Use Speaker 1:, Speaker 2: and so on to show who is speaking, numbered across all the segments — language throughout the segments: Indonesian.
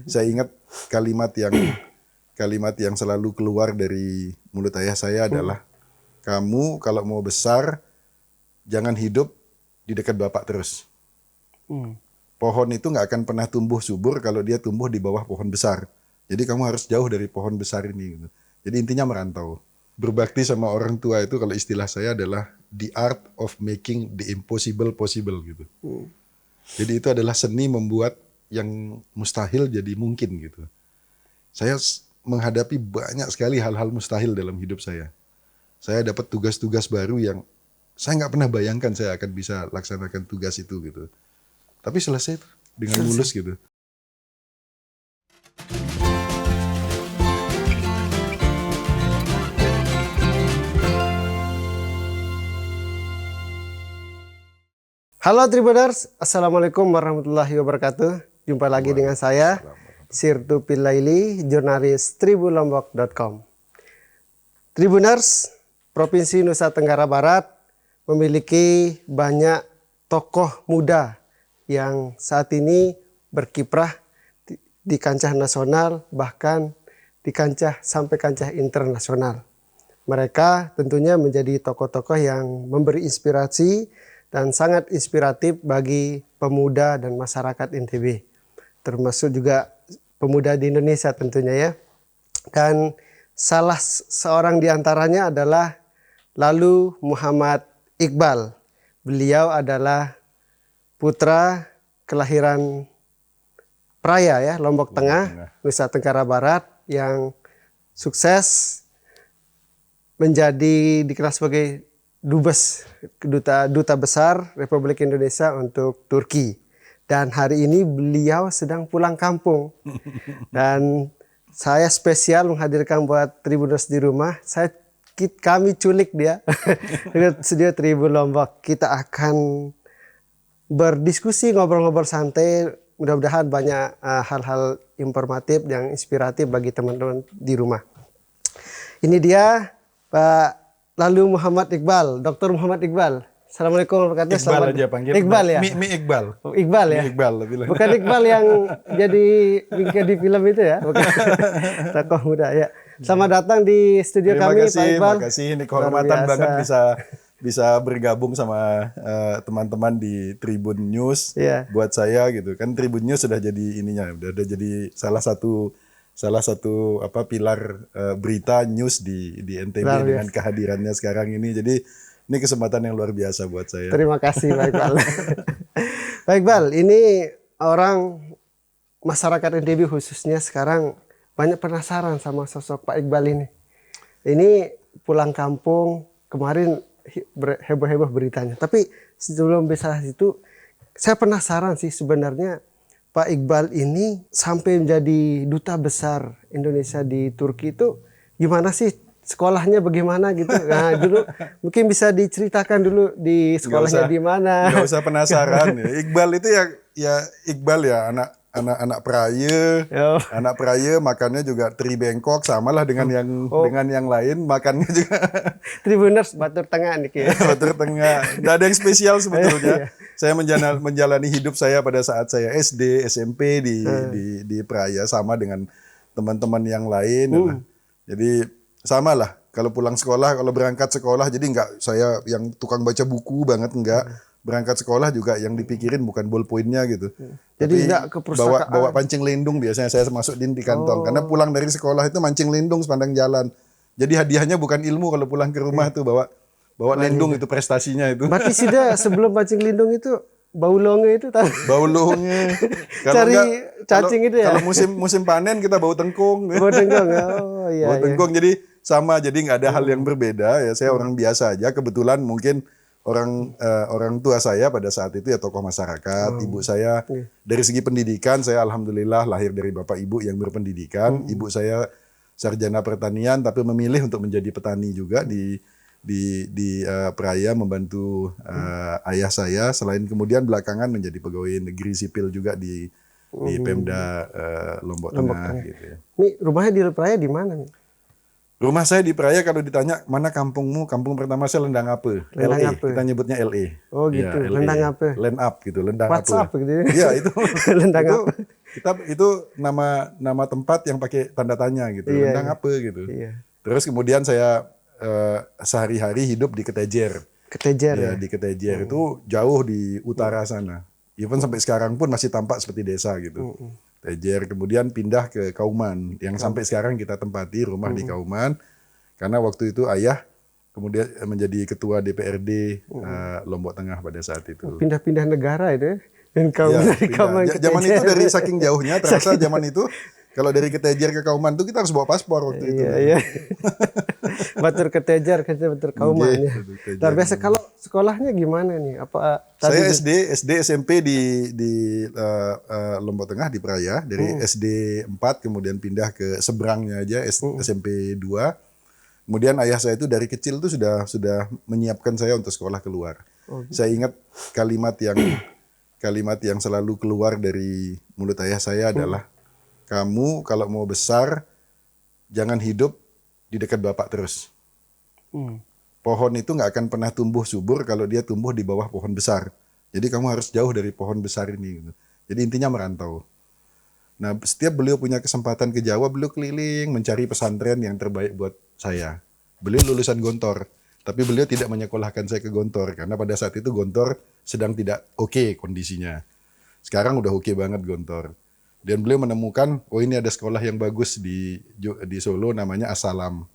Speaker 1: saya ingat kalimat yang selalu keluar dari mulut ayah saya adalah, kamu kalau mau besar jangan hidup di dekat bapak terus. Pohon itu nggak akan pernah tumbuh subur kalau dia tumbuh di bawah pohon besar. Jadi kamu harus jauh dari pohon besar ini. Gitu. Jadi intinya merantau. Berbakti sama orang tua itu kalau istilah saya adalah the art of making the impossible possible gitu. Jadi itu adalah seni membuat yang mustahil jadi mungkin gitu. Saya menghadapi banyak sekali hal-hal mustahil dalam hidup saya. Saya dapat tugas-tugas baru yang saya nggak pernah bayangkan saya akan bisa laksanakan tugas itu gitu. Tapi selesai dengan mulus gitu.
Speaker 2: Halo Tribuners, Assalamualaikum warahmatullahi wabarakatuh. Jumpa lagi dengan saya, Sirtu Pilaili, jurnalis tribunlombok.com. Tribuners, Provinsi Nusa Tenggara Barat memiliki banyak tokoh muda yang saat ini berkiprah di kancah nasional, bahkan di sampai kancah internasional. Mereka tentunya menjadi tokoh-tokoh yang memberi inspirasi dan sangat inspiratif bagi pemuda dan masyarakat NTB, termasuk juga pemuda di Indonesia tentunya ya. Dan salah seorang di antaranya adalah Lalu Muhammad Iqbal. Beliau adalah putra kelahiran Praia ya, Lombok Tengah, Nusa Tenggara Barat, yang sukses menjadi dikenal sebagai Dubes, duta besar Republik Indonesia untuk Turki. Dan hari ini beliau sedang pulang kampung. Dan saya spesial menghadirkan buat Tribuners di rumah. Kami culik dia dengan studio Tribun Lombok. Kita akan berdiskusi, ngobrol-ngobrol santai. Mudah-mudahan banyak hal-hal informatif yang inspiratif bagi teman-teman di rumah. Ini dia Pak Lalu Muhammad Iqbal, Dr. Muhammad Iqbal. Assalamualaikum warahmatullahi wabarakatuh.
Speaker 1: Iqbal aja panggil.
Speaker 2: Iqbal ya?
Speaker 1: Mi Iqbal.
Speaker 2: Oh, Iqbal ya?
Speaker 1: Mi Iqbal.
Speaker 2: Bukan Iqbal yang jadi di film itu ya? Bukan. Tokoh muda ya. Selamat datang di studio kami Pak Iqbal.
Speaker 1: Terima kasih, ini kehormatan banget bisa bergabung sama teman-teman di Tribun News. Buat saya gitu kan, Tribun News sudah jadi udah jadi salah satu pilar berita news di NTB dengan kehadirannya sekarang ini. Jadi ini kesempatan yang luar biasa buat saya.
Speaker 2: Terima kasih Pak Iqbal. Pak Iqbal, ini orang masyarakat NTB khususnya sekarang banyak penasaran sama sosok Pak Iqbal ini. Ini pulang kampung kemarin heboh-heboh beritanya. Tapi sebelum bisa itu, saya penasaran sih sebenarnya Pak Iqbal ini sampai menjadi duta besar Indonesia di Turki itu gimana sih, sekolahnya bagaimana gitu? Nah dulu mungkin bisa diceritakan dulu di sekolahnya di mana.
Speaker 1: Gak usah penasaran. Iqbal itu ya Iqbal ya anak Praia, anak Praia makannya juga teri bengkok, samalah dengan yang lain makannya juga.
Speaker 2: Tribuners Batur Tengah nih ya.
Speaker 1: Batur Tengah. Gak ada yang spesial sebetulnya. Saya menjalani hidup saya pada saat saya SD, SMP di Praia sama dengan teman-teman yang lain. Jadi sama lah. Kalau pulang sekolah, kalau berangkat sekolah, jadi nggak saya yang tukang baca buku banget, enggak. Berangkat sekolah juga yang dipikirin bukan ballpointnya gitu.
Speaker 2: Jadi nggak ke perpustakaan.
Speaker 1: Bawa pancing lindung biasanya saya masuk di kantong. Karena pulang dari sekolah itu mancing lindung sepanjang jalan. Jadi hadiahnya bukan ilmu kalau pulang ke rumah tuh bawa lindung itu prestasinya itu.
Speaker 2: Berarti sudah sebelum pancing lindung itu bau longe itu tahu.
Speaker 1: Bau longe.
Speaker 2: Cari cacing itu ya.
Speaker 1: Kalau musim panen kita bau tengkung.
Speaker 2: Bau tengkung. Oh iya.
Speaker 1: Bau tengkung jadi sama, jadi nggak ada hal yang berbeda ya. Saya orang biasa aja. Kebetulan mungkin orang tua saya pada saat itu ya tokoh masyarakat. Ibu saya dari segi pendidikan saya alhamdulillah lahir dari bapak ibu yang berpendidikan. Ibu saya sarjana pertanian tapi memilih untuk menjadi petani juga di Praia membantu ayah saya, selain kemudian belakangan menjadi pegawai negeri sipil juga di Pemda Lombok Tengah gitu ya.
Speaker 2: Ini rumahnya di Praia di mana nih?
Speaker 1: Rumah saya di Praia kalau ditanya mana kampungmu, kampung pertama saya Lendang Ape. LE. Kita nyebutnya LE.
Speaker 2: Oh gitu, ya, Lendang Ape.
Speaker 1: Land up gitu, Lendang
Speaker 2: WhatsApp
Speaker 1: Ape.
Speaker 2: Gitu.
Speaker 1: Iya itu.
Speaker 2: Lendang Ape.
Speaker 1: Kita itu nama tempat yang pakai tanda tanya gitu.
Speaker 2: Iya,
Speaker 1: Rendang
Speaker 2: iya.
Speaker 1: apa gitu.
Speaker 2: Iya.
Speaker 1: Terus kemudian saya sehari-hari hidup di Ketejer.
Speaker 2: Ketejer ya.
Speaker 1: Ya, di Ketejer itu jauh di utara sana. Even sampai sekarang pun masih tampak seperti desa gitu. Ketejer, kemudian pindah ke Kauman yang sampai sekarang kita tempati rumah di Kauman. Karena waktu itu ayah kemudian menjadi ketua DPRD Lombok Tengah pada saat itu.
Speaker 2: Pindah-pindah negara itu ya. Dan kamu
Speaker 1: Ya,
Speaker 2: dari
Speaker 1: pindah.
Speaker 2: Kauman ke
Speaker 1: Zaman itu
Speaker 2: Ketejer.
Speaker 1: dari saking jauhnya terasa zaman itu kalau dari Ketejer ke Kauman tuh kita harus bawa paspor waktu itu.
Speaker 2: Iya, iya. Batur Ketejer, Batur Kauman ya.
Speaker 1: Batur Ketejer.
Speaker 2: Luar biasa. Kalau sekolahnya gimana nih? Apa
Speaker 1: Saya
Speaker 2: tadi
Speaker 1: SD SMP di Lombok Tengah di Praia. Dari SD 4 kemudian pindah ke seberangnya aja SMP 2. Kemudian ayah saya itu dari kecil tuh sudah menyiapkan saya untuk sekolah keluar. Saya ingat kalimat yang selalu keluar dari mulut ayah saya adalah, kamu kalau mau besar jangan hidup di dekat bapak terus. Pohon itu nggak akan pernah tumbuh subur kalau dia tumbuh di bawah pohon besar. Jadi kamu harus jauh dari pohon besar ini. Gitu. Jadi intinya merantau. Nah, setiap beliau punya kesempatan ke Jawa, beliau keliling mencari pesantren yang terbaik buat saya. Beliau lulusan Gontor, tapi beliau tidak menyekolahkan saya ke Gontor karena pada saat itu Gontor sedang tidak oke kondisinya. Sekarang udah oke banget Gontor. Dan beliau menemukan, oh ini ada sekolah yang bagus di Solo namanya As-Salam.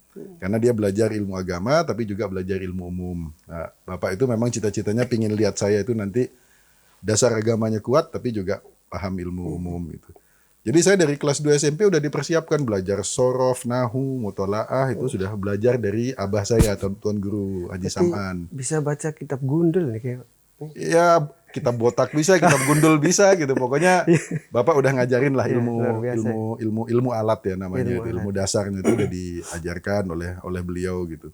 Speaker 1: Karena dia belajar ilmu agama tapi juga belajar ilmu umum. Nah, Bapak itu memang cita-citanya pingin lihat saya itu nanti dasar agamanya kuat tapi juga paham ilmu umum gitu. Jadi saya dari kelas 2 SMP udah dipersiapkan belajar sorof, nahu, mutolaah itu sudah belajar dari abah saya Tuan Guru Haji Sam'an.
Speaker 2: bisa baca kitab gundul nih kayak.
Speaker 1: Ya kitab botak bisa, kitab gundul bisa gitu. Pokoknya Bapak udah ngajarin lah ilmu alat ya namanya, ilmu dasarnya itu udah diajarkan oleh beliau gitu.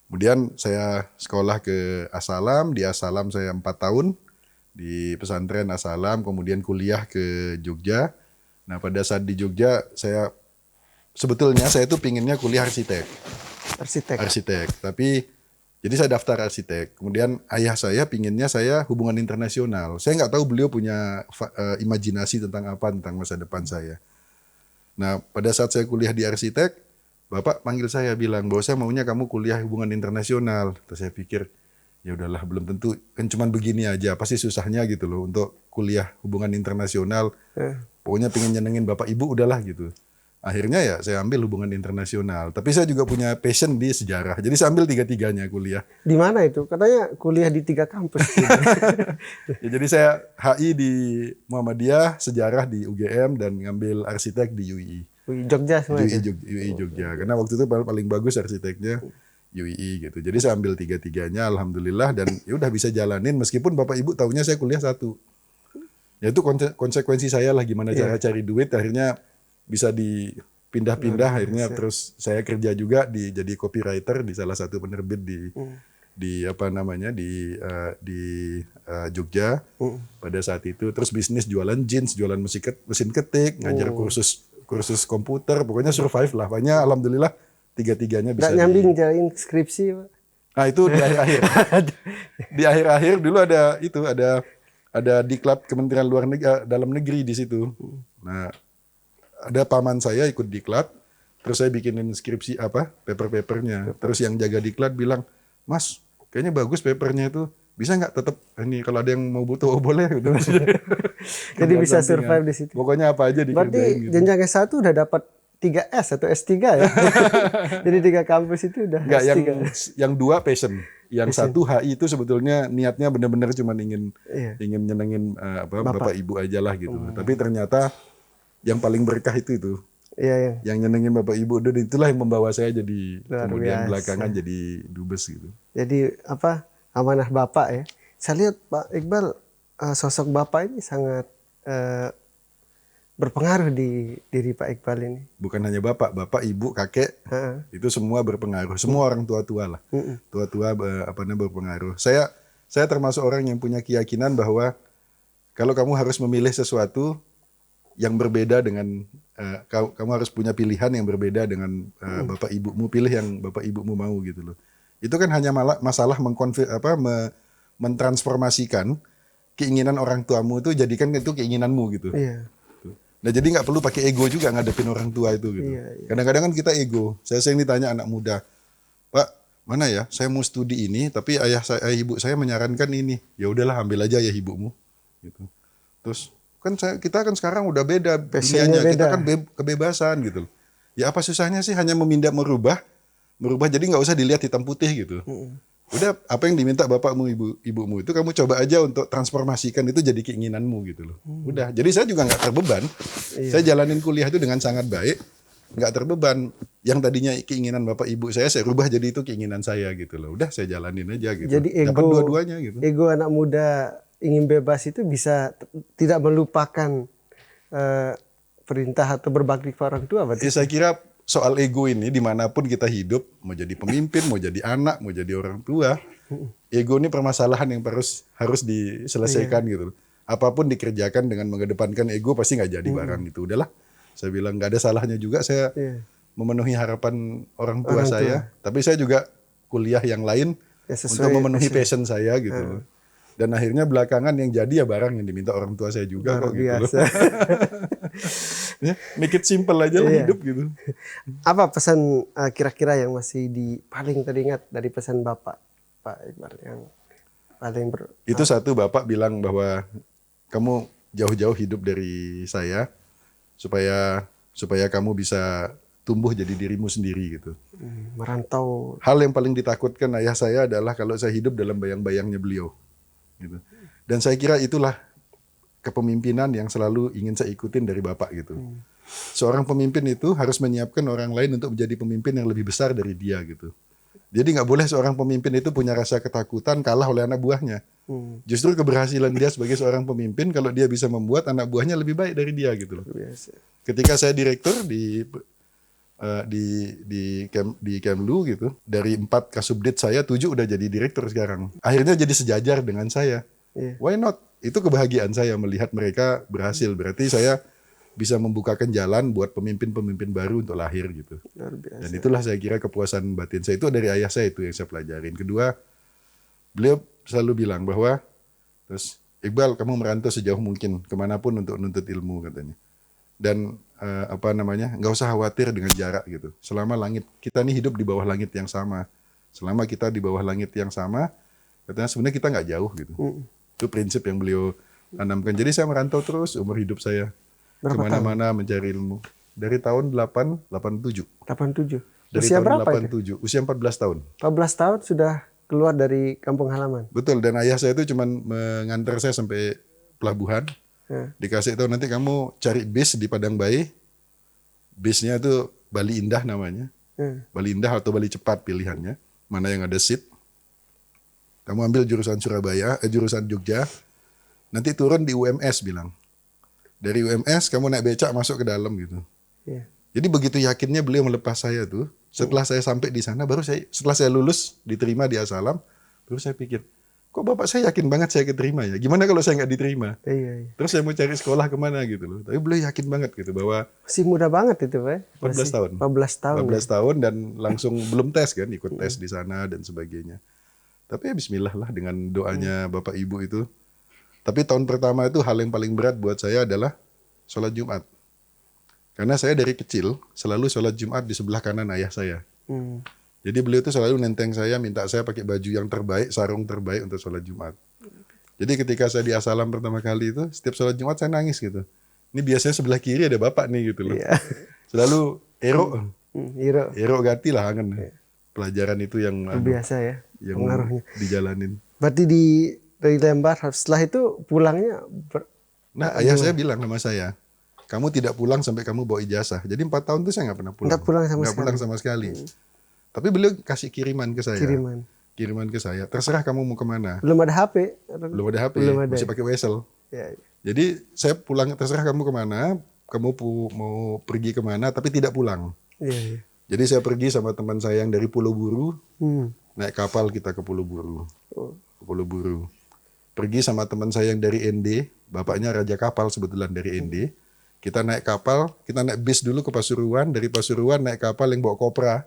Speaker 1: Kemudian saya sekolah ke As-Salam, di As-Salam saya 4 tahun di pesantren As-Salam, kemudian kuliah ke Jogja. Nah pada saat di Jogja sebetulnya saya tuh pinginnya kuliah arsitek. Tapi jadi saya daftar arsitek. Kemudian ayah saya pinginnya saya hubungan internasional. Saya nggak tahu beliau punya imajinasi tentang apa tentang masa depan saya. Nah pada saat saya kuliah di arsitek, Bapak panggil saya bilang bahwa saya maunya kamu kuliah hubungan internasional. Terus saya pikir ya udahlah belum tentu kan cuman begini aja. Pasti susahnya gitu loh untuk kuliah hubungan internasional. Pokoknya pengen nyenengin Bapak Ibu udahlah gitu. Akhirnya ya saya ambil hubungan internasional. Tapi saya juga punya passion di sejarah. Jadi saya ambil 3-tiganya kuliah.
Speaker 2: Di mana itu? Katanya kuliah di 3 kampus.
Speaker 1: Ya, jadi saya HI di Muhammadiyah, sejarah di UGM, dan ngambil arsitek di UI.
Speaker 2: Jogja semua itu?
Speaker 1: UI Jogja. Karena waktu itu paling bagus arsiteknya UII gitu. Jadi saya ambil 3-tiganya alhamdulillah dan ya udah bisa jalanin meskipun Bapak Ibu taunya saya kuliah 1. Ya itu konsekuensi saya lah gimana cara cari duit akhirnya bisa dipindah-pindah akhirnya terus saya kerja juga jadi copywriter di salah satu penerbit di Jogja pada saat itu. Terus bisnis jualan jeans, jualan mesin ketik, ngajar kursus komputer, pokoknya survive lah. Banyak alhamdulillah 3-tiganya bisa.
Speaker 2: Nggak nyambing jalanin skripsi, Pak?
Speaker 1: Nah itu di akhir-akhir. Di akhir-akhir dulu ada diklat Kementerian Dalam Negeri di situ. Nah ada paman saya ikut diklat, terus saya bikinin skripsi paper-papernya. Terus yang jaga diklat bilang, Mas, kayaknya bagus papernya itu, bisa nggak tetap ini kalau ada yang mau butuh boleh gitu.
Speaker 2: Jadi bisa survive di situ.
Speaker 1: Pokoknya apa aja dikerjain.
Speaker 2: Berarti
Speaker 1: gitu.
Speaker 2: jenjang S1 udah dapat 3S atau S3 ya? Jadi 3 kampus itu udah
Speaker 1: Nggak,
Speaker 2: S3.
Speaker 1: yang 2 passion. Yang 1 HI itu sebetulnya niatnya benar-benar cuma ingin nyenengin Bapak Ibu aja lah gitu. Tapi ternyata yang paling berkah itu.
Speaker 2: Iya.
Speaker 1: Yang nyenengin Bapak Ibu, dan itulah yang membawa saya jadi
Speaker 2: Luar
Speaker 1: kemudian
Speaker 2: biasa.
Speaker 1: belakangan jadi dubes gitu.
Speaker 2: Jadi amanah Bapak ya. Saya lihat Pak Iqbal, sosok Bapak ini sangat berpengaruh di diri Pak Iqbal ini.
Speaker 1: Bukan hanya Bapak, Ibu, kakek, itu semua berpengaruh. Semua orang tua-tua lah. Tua-tua berpengaruh. Saya termasuk orang yang punya keyakinan bahwa kalau kamu harus memilih sesuatu yang berbeda dengan kamu harus punya pilihan yang berbeda dengan Bapak Ibumu, pilih yang Bapak Ibumu mau gitu loh. Itu kan hanya masalah mentransformasikan keinginan orang tuamu itu jadikan itu keinginanmu gitu.
Speaker 2: Iya.
Speaker 1: Nah jadi nggak perlu pakai ego juga ngadepin orang tua itu gitu.
Speaker 2: Iya.
Speaker 1: Kadang-kadang kan kita ego. Saya sering ditanya anak muda, Pak, mana ya? Saya mau studi ini, tapi ibu saya menyarankan ini. Ya udahlah, ambil aja ya ibumu. Gitu. Terus kan kita kan sekarang udah beda
Speaker 2: Passionnya
Speaker 1: dunianya. Kita
Speaker 2: beda.
Speaker 1: kan kebebasan gitu. Ya apa susahnya sih hanya merubah jadi nggak usah dilihat hitam putih gitu. Udah apa yang diminta bapakmu ibumu itu kamu coba aja untuk transformasikan itu jadi keinginanmu gitu loh. Udah. Jadi saya juga nggak terbeban. Saya jalanin kuliah itu dengan sangat baik, nggak terbeban. Yang tadinya keinginan bapak ibu saya rubah jadi itu keinginan saya gitu loh. Udah saya jalanin aja gitu.
Speaker 2: Jadi
Speaker 1: Dapat dua-duanya gitu.
Speaker 2: Ego anak muda ingin bebas itu bisa tidak melupakan perintah atau berbakti kepada orang tua.
Speaker 1: Ya, saya kira soal ego ini dimanapun kita hidup, mau jadi pemimpin, mau jadi anak, mau jadi orang tua, ego ini permasalahan yang harus diselesaikan gitu. Apapun dikerjakan dengan mengedepankan ego pasti nggak jadi barang gitu. Udahlah, saya bilang nggak ada salahnya juga saya memenuhi harapan orang tua saya, tapi saya juga kuliah yang lain untuk memenuhi passion saya gitu loh. Dan akhirnya belakangan yang jadi ya barang yang diminta orang tua saya juga kok gitu loh. Ya, make it simple aja lah hidup gitu.
Speaker 2: Apa pesan kira-kira yang masih paling teringat dari pesan Bapak, Pak Iqbal, yang paling
Speaker 1: Itu satu, Bapak bilang bahwa kamu jauh-jauh hidup dari saya supaya kamu bisa tumbuh jadi dirimu sendiri gitu.
Speaker 2: Merantau.
Speaker 1: Hal yang paling ditakutkan ayah saya adalah kalau saya hidup dalam bayang-bayangnya beliau. Gitu. Dan saya kira itulah kepemimpinan yang selalu ingin saya ikutin dari Bapak gitu. Seorang pemimpin itu harus menyiapkan orang lain untuk menjadi pemimpin yang lebih besar dari dia gitu. Jadi nggak boleh seorang pemimpin itu punya rasa ketakutan kalah oleh anak buahnya. Justru keberhasilan dia sebagai seorang pemimpin kalau dia bisa membuat anak buahnya lebih baik dari dia gitu loh. Ketika saya direktur di Kemlu gitu, dari 4 kasubdit saya 7 udah jadi direktur sekarang. Akhirnya jadi sejajar dengan saya. Why not? Itu kebahagiaan saya melihat mereka berhasil. Berarti saya bisa membukakan jalan buat pemimpin-pemimpin baru untuk lahir gitu. Dan itulah saya kira kepuasan batin saya. Itu dari ayah saya itu yang saya pelajarin. Kedua, beliau selalu bilang bahwa, terus Iqbal, kamu merantau sejauh mungkin kemanapun untuk nuntut ilmu katanya. Dan nggak usah khawatir dengan jarak gitu. Selama kita nih hidup di bawah langit yang sama. Selama kita di bawah langit yang sama, katanya sebenarnya kita nggak jauh gitu. Itu prinsip yang beliau tanamkan. Jadi saya merantau terus umur hidup saya. Kemana-mana mencari ilmu. Dari tahun 87.
Speaker 2: 87.
Speaker 1: Dari
Speaker 2: Usia
Speaker 1: tahun
Speaker 2: berapa
Speaker 1: 87. Usia 14 tahun.
Speaker 2: 14 tahun sudah keluar dari kampung halaman.
Speaker 1: Betul, dan ayah saya itu cuman mengantar saya sampai pelabuhan. Dikasih tahu nanti kamu cari bis di Padang Bayi. Bisnya itu Bali Indah namanya. Bali Indah atau Bali Cepat pilihannya. Mana yang ada seat. Kamu ambil jurusan jurusan Jogja. Nanti turun di UMS bilang. Dari UMS kamu naik becak masuk ke dalam gitu. Jadi begitu yakinnya beliau melepas saya tuh. Setelah saya sampai di sana setelah saya lulus diterima di Asalam, baru saya pikir, kok bapak saya yakin banget saya keterima ya? Gimana kalau saya nggak diterima? Terus saya mau cari sekolah kemana gitu loh. Tapi beliau yakin banget gitu bahwa
Speaker 2: masih muda banget itu, Pak.
Speaker 1: 14 tahun.
Speaker 2: 14 tahun.
Speaker 1: 14 tahun dan langsung belum tes kan, ikut tes di sana dan sebagainya. Tapi ya bismillah lah dengan doanya bapak ibu itu. Tapi tahun pertama itu hal yang paling berat buat saya adalah sholat Jumat. Karena saya dari kecil selalu sholat Jumat di sebelah kanan ayah saya. Jadi beliau itu selalu nenteng saya, minta saya pakai baju yang terbaik, sarung terbaik untuk sholat Jumat. Jadi ketika saya di Asalam pertama kali itu, setiap sholat Jumat saya nangis gitu. Ini biasanya sebelah kiri ada bapak nih gitu loh. Selalu Ero Gati lah kangen. Pelajaran itu yang
Speaker 2: biasa ya,
Speaker 1: yang
Speaker 2: pengaruhnya
Speaker 1: dijalanin.
Speaker 2: Berarti dari Lembar, setelah itu pulangnya
Speaker 1: Nah ayah saya bilang sama saya, kamu tidak pulang sampai kamu bawa ijazah. Jadi 4 tahun itu saya nggak pernah pulang.
Speaker 2: Nggak pulang sama
Speaker 1: sekali. Tapi beliau kasih kiriman ke saya. Kiriman ke saya. Terserah kamu mau kemana.
Speaker 2: Belum ada HP.
Speaker 1: Masih pakai wesel. Jadi saya pulang, terserah kamu kemana. Kamu mau pergi kemana, tapi tidak pulang. Jadi saya pergi sama teman saya yang dari Pulau Buru. Naik kapal kita ke Pulau Buru. Pergi sama teman saya yang dari ND. Bapaknya raja kapal sebetulnya dari ND. Kita naik kapal, kita naik bis dulu ke Pasuruan, dari Pasuruan naik kapal yang bawa kopra.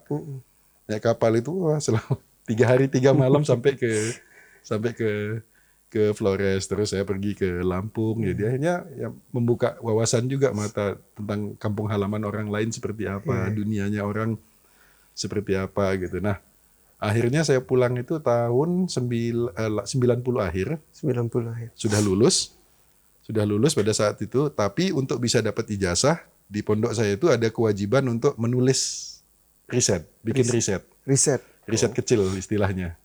Speaker 1: Naik kapal itu selama 3 hari 3 malam sampai ke ke Flores, terus saya pergi ke Lampung. Jadi akhirnya ya membuka wawasan juga mata tentang kampung halaman orang lain seperti apa, dunianya orang seperti apa gitu. Nah, akhirnya saya pulang itu tahun 90 akhir,
Speaker 2: 90 ya.
Speaker 1: sudah lulus pada saat itu. Tapi untuk bisa dapat ijazah di pondok saya itu ada kewajiban untuk menulis riset, bikin riset kecil istilahnya.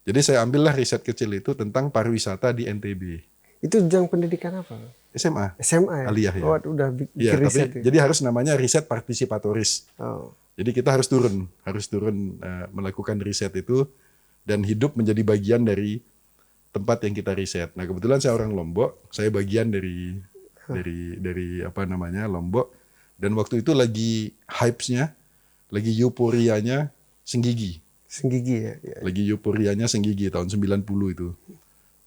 Speaker 1: Jadi saya ambillah riset kecil itu tentang pariwisata di NTB.
Speaker 2: Itu jenjang pendidikan apa?
Speaker 1: SMA.
Speaker 2: SMA ya?
Speaker 1: Aliyah ya.
Speaker 2: Oh, udah bikin
Speaker 1: Iya, tapi
Speaker 2: riset.
Speaker 1: jadi harus namanya riset partisipatoris.
Speaker 2: Oh.
Speaker 1: Jadi kita harus turun melakukan riset itu dan hidup menjadi bagian dari tempat yang kita riset. Nah, kebetulan saya orang Lombok, saya bagian dari apa namanya Lombok, dan waktu itu lagi hypes-nya, lagi euforianya Senggigi.
Speaker 2: Senggigi ya.
Speaker 1: Lagi euforianya Senggigi tahun 90 itu.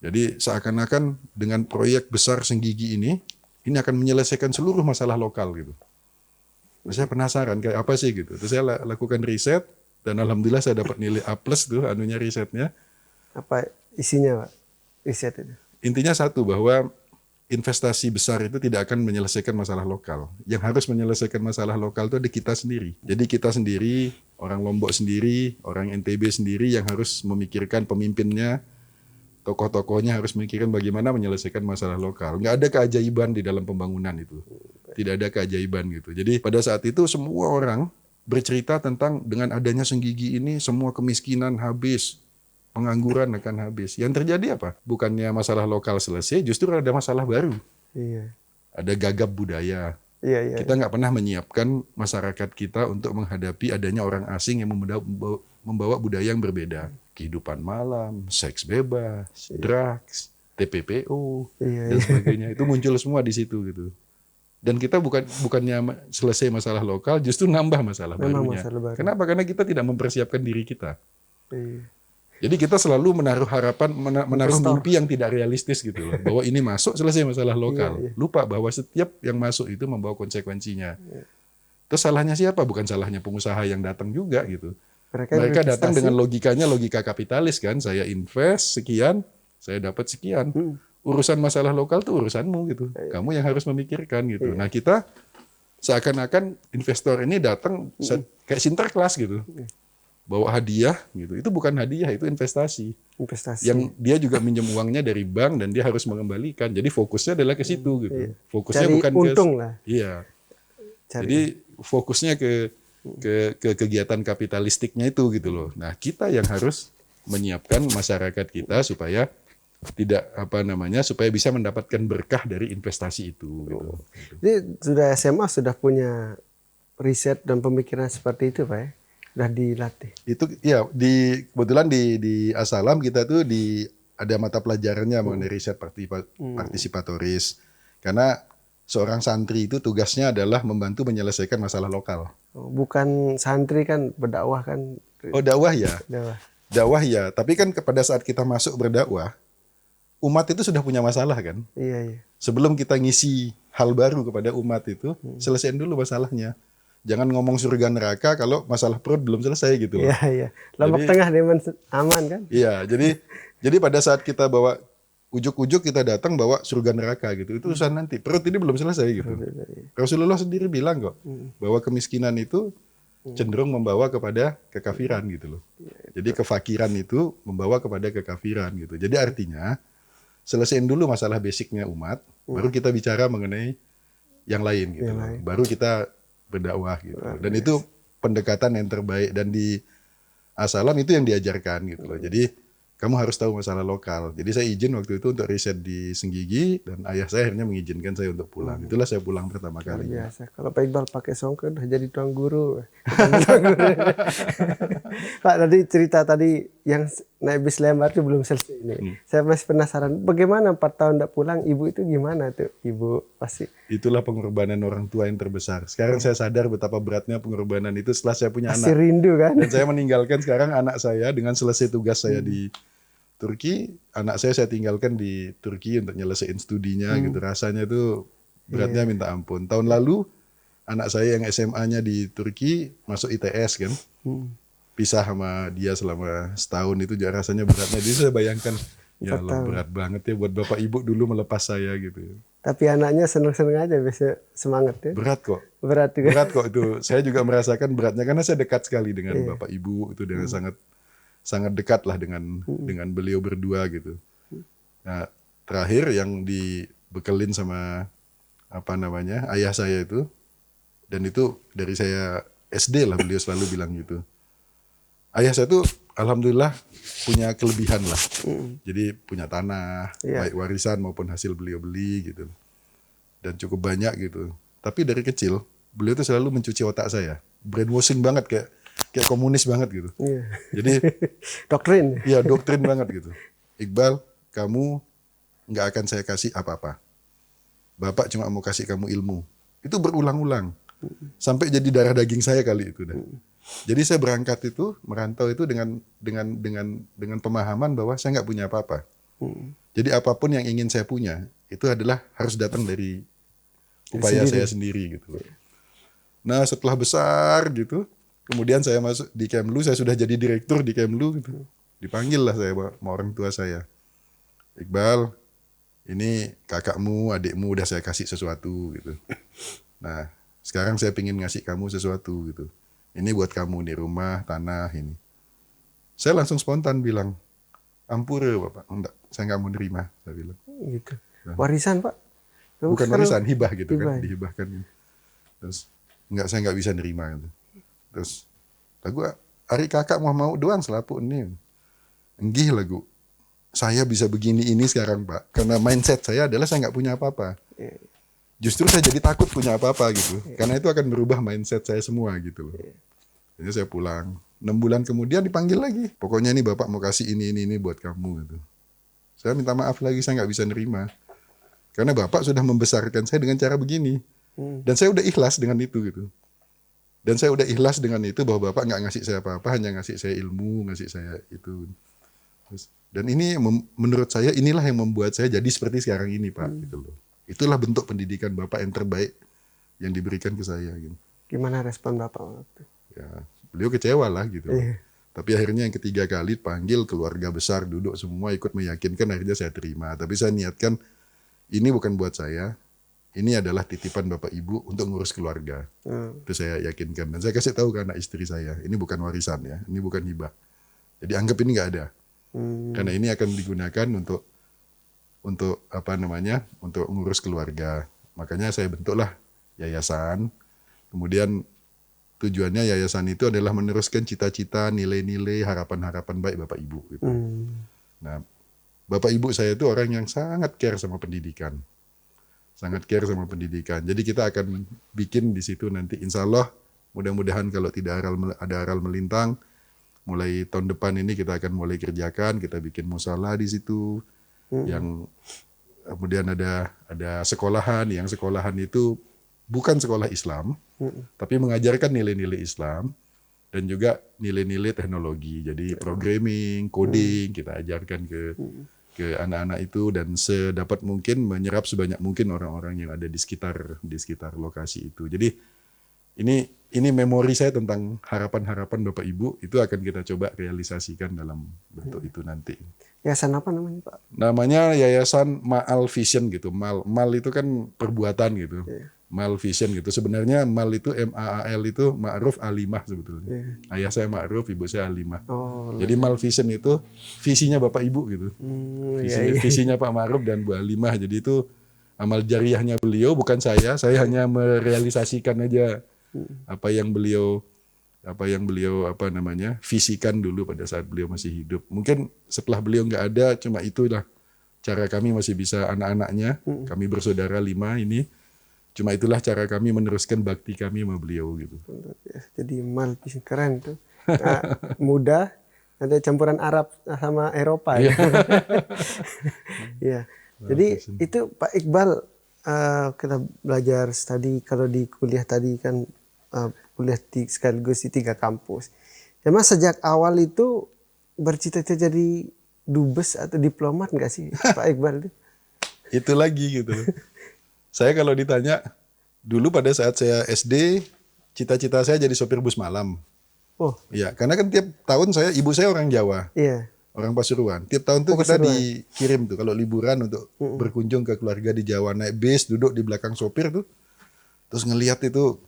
Speaker 1: Jadi seakan-akan dengan proyek besar Senggigi ini akan menyelesaikan seluruh masalah lokal gitu. Nah, saya penasaran kayak apa sih gitu. Terus saya lakukan riset dan alhamdulillah saya dapat nilai A+ tuh risetnya.
Speaker 2: Apa isinya, Pak? Riset itu.
Speaker 1: Intinya satu, bahwa investasi besar itu tidak akan menyelesaikan masalah lokal. Yang harus menyelesaikan masalah lokal itu ada kita sendiri. Jadi kita sendiri, orang Lombok sendiri, orang NTB sendiri yang harus memikirkan pemimpinnya, tokoh-tokohnya harus memikirkan bagaimana menyelesaikan masalah lokal. Nggak ada keajaiban di dalam pembangunan itu. Tidak ada keajaiban gitu. Jadi pada saat itu semua orang bercerita tentang dengan adanya Senggigi ini semua kemiskinan habis. Pengangguran akan habis. Yang terjadi apa? Bukannya masalah lokal selesai, justru ada masalah baru.
Speaker 2: Iya.
Speaker 1: Ada gagap budaya.
Speaker 2: Iya.
Speaker 1: Kita nggak pernah menyiapkan masyarakat kita untuk menghadapi adanya orang asing yang membawa budaya yang berbeda. Kehidupan malam, seks bebas, drugs, TPPO, dan sebagainya. Itu muncul semua di situ gitu. Dan kita bukannya selesai masalah lokal, justru nambah masalah barunya. Kenapa? Karena kita tidak mempersiapkan diri kita.
Speaker 2: Iya.
Speaker 1: Jadi kita selalu menaruh harapan, menaruh mimpi yang tidak realistis gitu loh. Bahwa ini masuk selesai masalah lokal. Lupa bahwa setiap yang masuk itu membawa konsekuensinya. Terus salahnya siapa? Bukan salahnya pengusaha yang datang juga gitu. Mereka datang dengan logika kapitalis kan. Saya invest sekian, saya dapat sekian. Urusan masalah lokal tuh urusanmu gitu. Kamu yang harus memikirkan gitu. Nah, kita seakan-akan investor ini datang kayak Sinterklas gitu. Bawa hadiah gitu. Itu bukan hadiah, itu investasi. Yang dia juga minjem uangnya dari bank dan dia harus mengembalikan. Jadi fokusnya adalah ke situ gitu. Fokusnya
Speaker 2: cari
Speaker 1: bukan
Speaker 2: untung lah.
Speaker 1: Iya. Jadi fokusnya ke kegiatan kapitalistiknya itu gitu loh. Nah, kita yang harus menyiapkan masyarakat kita supaya supaya bisa mendapatkan berkah dari investasi itu gitu.
Speaker 2: Jadi sudah SMA sudah punya riset dan pemikiran seperti itu, Pak ya? Sudah dilatih.
Speaker 1: Itu ya kebetulan di Asalam kita tuh ada mata pelajarannya mengenai riset partisipatoris. Karena seorang santri itu tugasnya adalah membantu menyelesaikan masalah lokal.
Speaker 2: Bukan santri kan berdakwah kan?
Speaker 1: Oh, dakwah ya. Dakwah ya, tapi kan pada saat kita masuk berdakwah, umat itu sudah punya masalah kan?
Speaker 2: Iya.
Speaker 1: Sebelum kita ngisi hal baru kepada umat itu, selesaiin dulu masalahnya. Jangan ngomong surga neraka kalau masalah perut belum selesai gitu loh.
Speaker 2: Iya. Lombok Tengah demen aman kan?
Speaker 1: Iya, jadi pada saat kita bawa ujuk-ujuk kita datang bawa surga neraka gitu. Itu urusan nanti. Perut ini belum selesai gitu. Rasulullah sendiri bilang kok bahwa kemiskinan itu cenderung membawa kepada kekafiran gitu loh. Jadi kefakiran itu membawa kepada kekafiran gitu. Jadi artinya selesaiin dulu masalah basicnya umat, baru kita bicara mengenai yang lain gitu loh. Baru kita berdakwah gitu. Dan itu pendekatan yang terbaik, dan di Asalam itu yang diajarkan gitu loh. Jadi kamu harus tahu masalah lokal. Jadi saya izin waktu itu untuk riset di Senggigi, dan ayah saya akhirnya mengizinkan saya untuk pulang. Itulah saya pulang pertama kali.
Speaker 2: Biasa. Kalau Pak Iqbal pakai songke udah jadi tuang guru. Pak, tadi cerita yang naik bis lembar itu belum selesai ini. Saya masih penasaran, bagaimana 4 tahun tidak pulang, ibu itu gimana tuh? Ibu pasti. Itulah
Speaker 1: pengorbanan orang tua yang terbesar. Sekarang saya sadar betapa beratnya pengorbanan itu setelah saya punya
Speaker 2: masih
Speaker 1: anak.
Speaker 2: Rindu kan?
Speaker 1: Dan saya meninggalkan sekarang anak saya dengan selesai tugas saya di Turki, anak saya tinggalkan di Turki untuk nyelesain studinya gitu. Rasanya tuh beratnya minta ampun. Tahun lalu anak saya yang SMA-nya di Turki masuk ITS kan. Pisah sama dia selama setahun itu juga rasanya beratnya. Jadi saya bayangkan Ya
Speaker 2: 4
Speaker 1: Allah,
Speaker 2: tahun.
Speaker 1: berat banget ya buat bapak ibu dulu melepas saya gitu.
Speaker 2: Tapi anaknya seneng-seneng aja, bisa semangat ya.
Speaker 1: Berat kok.
Speaker 2: Berat juga.
Speaker 1: Berat kok itu. Saya juga merasakan beratnya karena saya dekat sekali dengan
Speaker 2: Iya.
Speaker 1: bapak ibu itu, dengan sangat sangat dekat lah dengan beliau berdua gitu. Nah, terakhir yang dibekelin sama apa namanya ayah saya itu, dan itu dari saya SD lah beliau selalu bilang gitu. Ayah saya tuh alhamdulillah punya kelebihan lah. Jadi punya tanah,
Speaker 2: Iya.
Speaker 1: baik warisan maupun hasil beliau beli gitu. Dan cukup banyak gitu. Tapi dari kecil beliau tuh selalu mencuci otak saya. Brainwashing banget, kayak komunis banget gitu.
Speaker 2: Iya.
Speaker 1: Jadi
Speaker 2: Doktrin.
Speaker 1: ya doktrin banget gitu. Iqbal, kamu nggak akan saya kasih apa-apa. Bapak cuma mau kasih kamu ilmu. Itu berulang-ulang. Sampai jadi darah daging saya kali itu dah. Jadi saya berangkat itu, merantau itu dengan pemahaman bahwa saya nggak punya apa-apa. Jadi apapun yang ingin saya punya, itu adalah harus datang dari upaya saya sendiri gitu. Nah setelah besar gitu, kemudian saya masuk di Kemlu, saya sudah jadi direktur di Kemlu gitu. Dipanggil lah saya sama orang tua saya. Iqbal, ini kakakmu, adikmu udah saya kasih sesuatu gitu. Nah sekarang saya pingin ngasih kamu sesuatu gitu. Ini buat kamu nih, rumah, tanah ini. Saya langsung spontan bilang, ampura Bapak. Enggak, saya nggak mau nerima, saya bilang.
Speaker 2: Gitu. Warisan Pak.
Speaker 1: Bukan
Speaker 2: Sekarang
Speaker 1: warisan, hibah gitu
Speaker 2: hibah.
Speaker 1: kan, dihibahkan. Terus, enggak, saya nggak bisa nerima gitu. Terus, lagu hari kakak mau doang selapu ini. Enggih lagu, saya bisa begini ini sekarang Pak. Karena mindset saya adalah saya nggak punya apa-apa. Justru saya jadi takut punya apa-apa gitu. Karena itu akan merubah mindset saya semua gitu loh. Jadi saya pulang. 6 bulan kemudian dipanggil lagi. Pokoknya nih Bapak mau kasih ini buat kamu gitu. Saya minta maaf lagi, saya nggak bisa nerima. Karena Bapak sudah membesarkan saya dengan cara begini. Dan saya udah ikhlas dengan itu gitu. Dan saya udah ikhlas dengan itu bahwa Bapak nggak ngasih saya apa-apa, hanya ngasih saya ilmu, ngasih saya itu. Dan ini menurut saya inilah yang membuat saya jadi seperti sekarang ini Pak. Gitu loh. Itulah bentuk pendidikan Bapak yang terbaik yang diberikan ke saya. Gitu.
Speaker 2: Gimana respon Bapak waktu?
Speaker 1: Ya, beliau kecewa lah gitu.
Speaker 2: Iya.
Speaker 1: Tapi akhirnya yang ketiga kali panggil keluarga besar duduk semua ikut meyakinkan, akhirnya saya terima. Tapi saya niatkan ini bukan buat saya, ini adalah titipan Bapak Ibu untuk ngurus keluarga. Itu saya yakinkan. Dan saya kasih tahu ke anak istri saya, ini bukan warisan ya, ini bukan hibah. Jadi anggap ini nggak ada. Karena ini akan digunakan untuk apa namanya, untuk ngurus keluarga. Makanya saya bentuklah yayasan. Kemudian tujuannya yayasan itu adalah meneruskan cita-cita, nilai-nilai, harapan-harapan baik Bapak Ibu. Gitu. Nah, Bapak Ibu saya itu orang yang sangat care sama pendidikan. Sangat care sama pendidikan. Jadi kita akan bikin di situ nanti insya Allah, mudah-mudahan kalau tidak ada aral melintang, mulai tahun depan ini kita akan mulai kerjakan, kita bikin musala di situ, yang kemudian ada sekolahan, yang sekolahan itu bukan sekolah Islam, tapi mengajarkan nilai-nilai Islam dan juga nilai-nilai teknologi. Jadi programming, coding kita ajarkan ke anak-anak itu dan sedapat mungkin menyerap sebanyak mungkin orang-orang yang ada di sekitar lokasi itu. Jadi ini memori saya tentang harapan-harapan Bapak Ibu itu akan kita coba realisasikan dalam bentuk itu nanti.
Speaker 2: Yayasan apa namanya Pak?
Speaker 1: Namanya Yayasan Ma'al Vision gitu. Mal itu kan perbuatan gitu. Mal Vision gitu. Sebenarnya Mal itu MAAL itu Ma'ruf Alimah sebetulnya. Ayah saya Ma'ruf, ibu saya Alimah. Jadi Mal Vision itu visinya Bapak Ibu gitu. Visinya Pak Ma'ruf dan Bu Alimah. Jadi itu amal jariahnya beliau, bukan saya. Saya hanya merealisasikan aja apa yang beliau visikan dulu pada saat beliau masih hidup. Mungkin setelah beliau nggak ada, cuma itulah cara kami masih bisa anak-anaknya, kami bersaudara 5 ini, cuma itulah cara kami meneruskan bakti kami sama beliau gitu.
Speaker 2: Jadi Mal keren tuh. Nah, muda, ada campuran Arab sama Eropa. Ya. Ya. Jadi itu Pak Iqbal, kita belajar tadi kalau di kuliah tadi kan kuliah sekaligus di 3 kampus. Memang sejak awal itu bercita-cita jadi dubes atau diplomat nggak sih Pak Iqbal?
Speaker 1: Itu lagi gitu. Saya kalau ditanya dulu pada saat saya SD, cita-cita saya jadi sopir bus malam.
Speaker 2: Oh.
Speaker 1: Ya, karena kan tiap tahun ibu saya orang Jawa.
Speaker 2: Iya.
Speaker 1: Orang Pasuruan. Tiap tahun tuh
Speaker 2: Oh,
Speaker 1: kita
Speaker 2: Pasuruan.
Speaker 1: dikirim tuh kalau liburan untuk berkunjung ke keluarga di Jawa, naik bis, duduk di belakang sopir tuh, terus ngelihat itu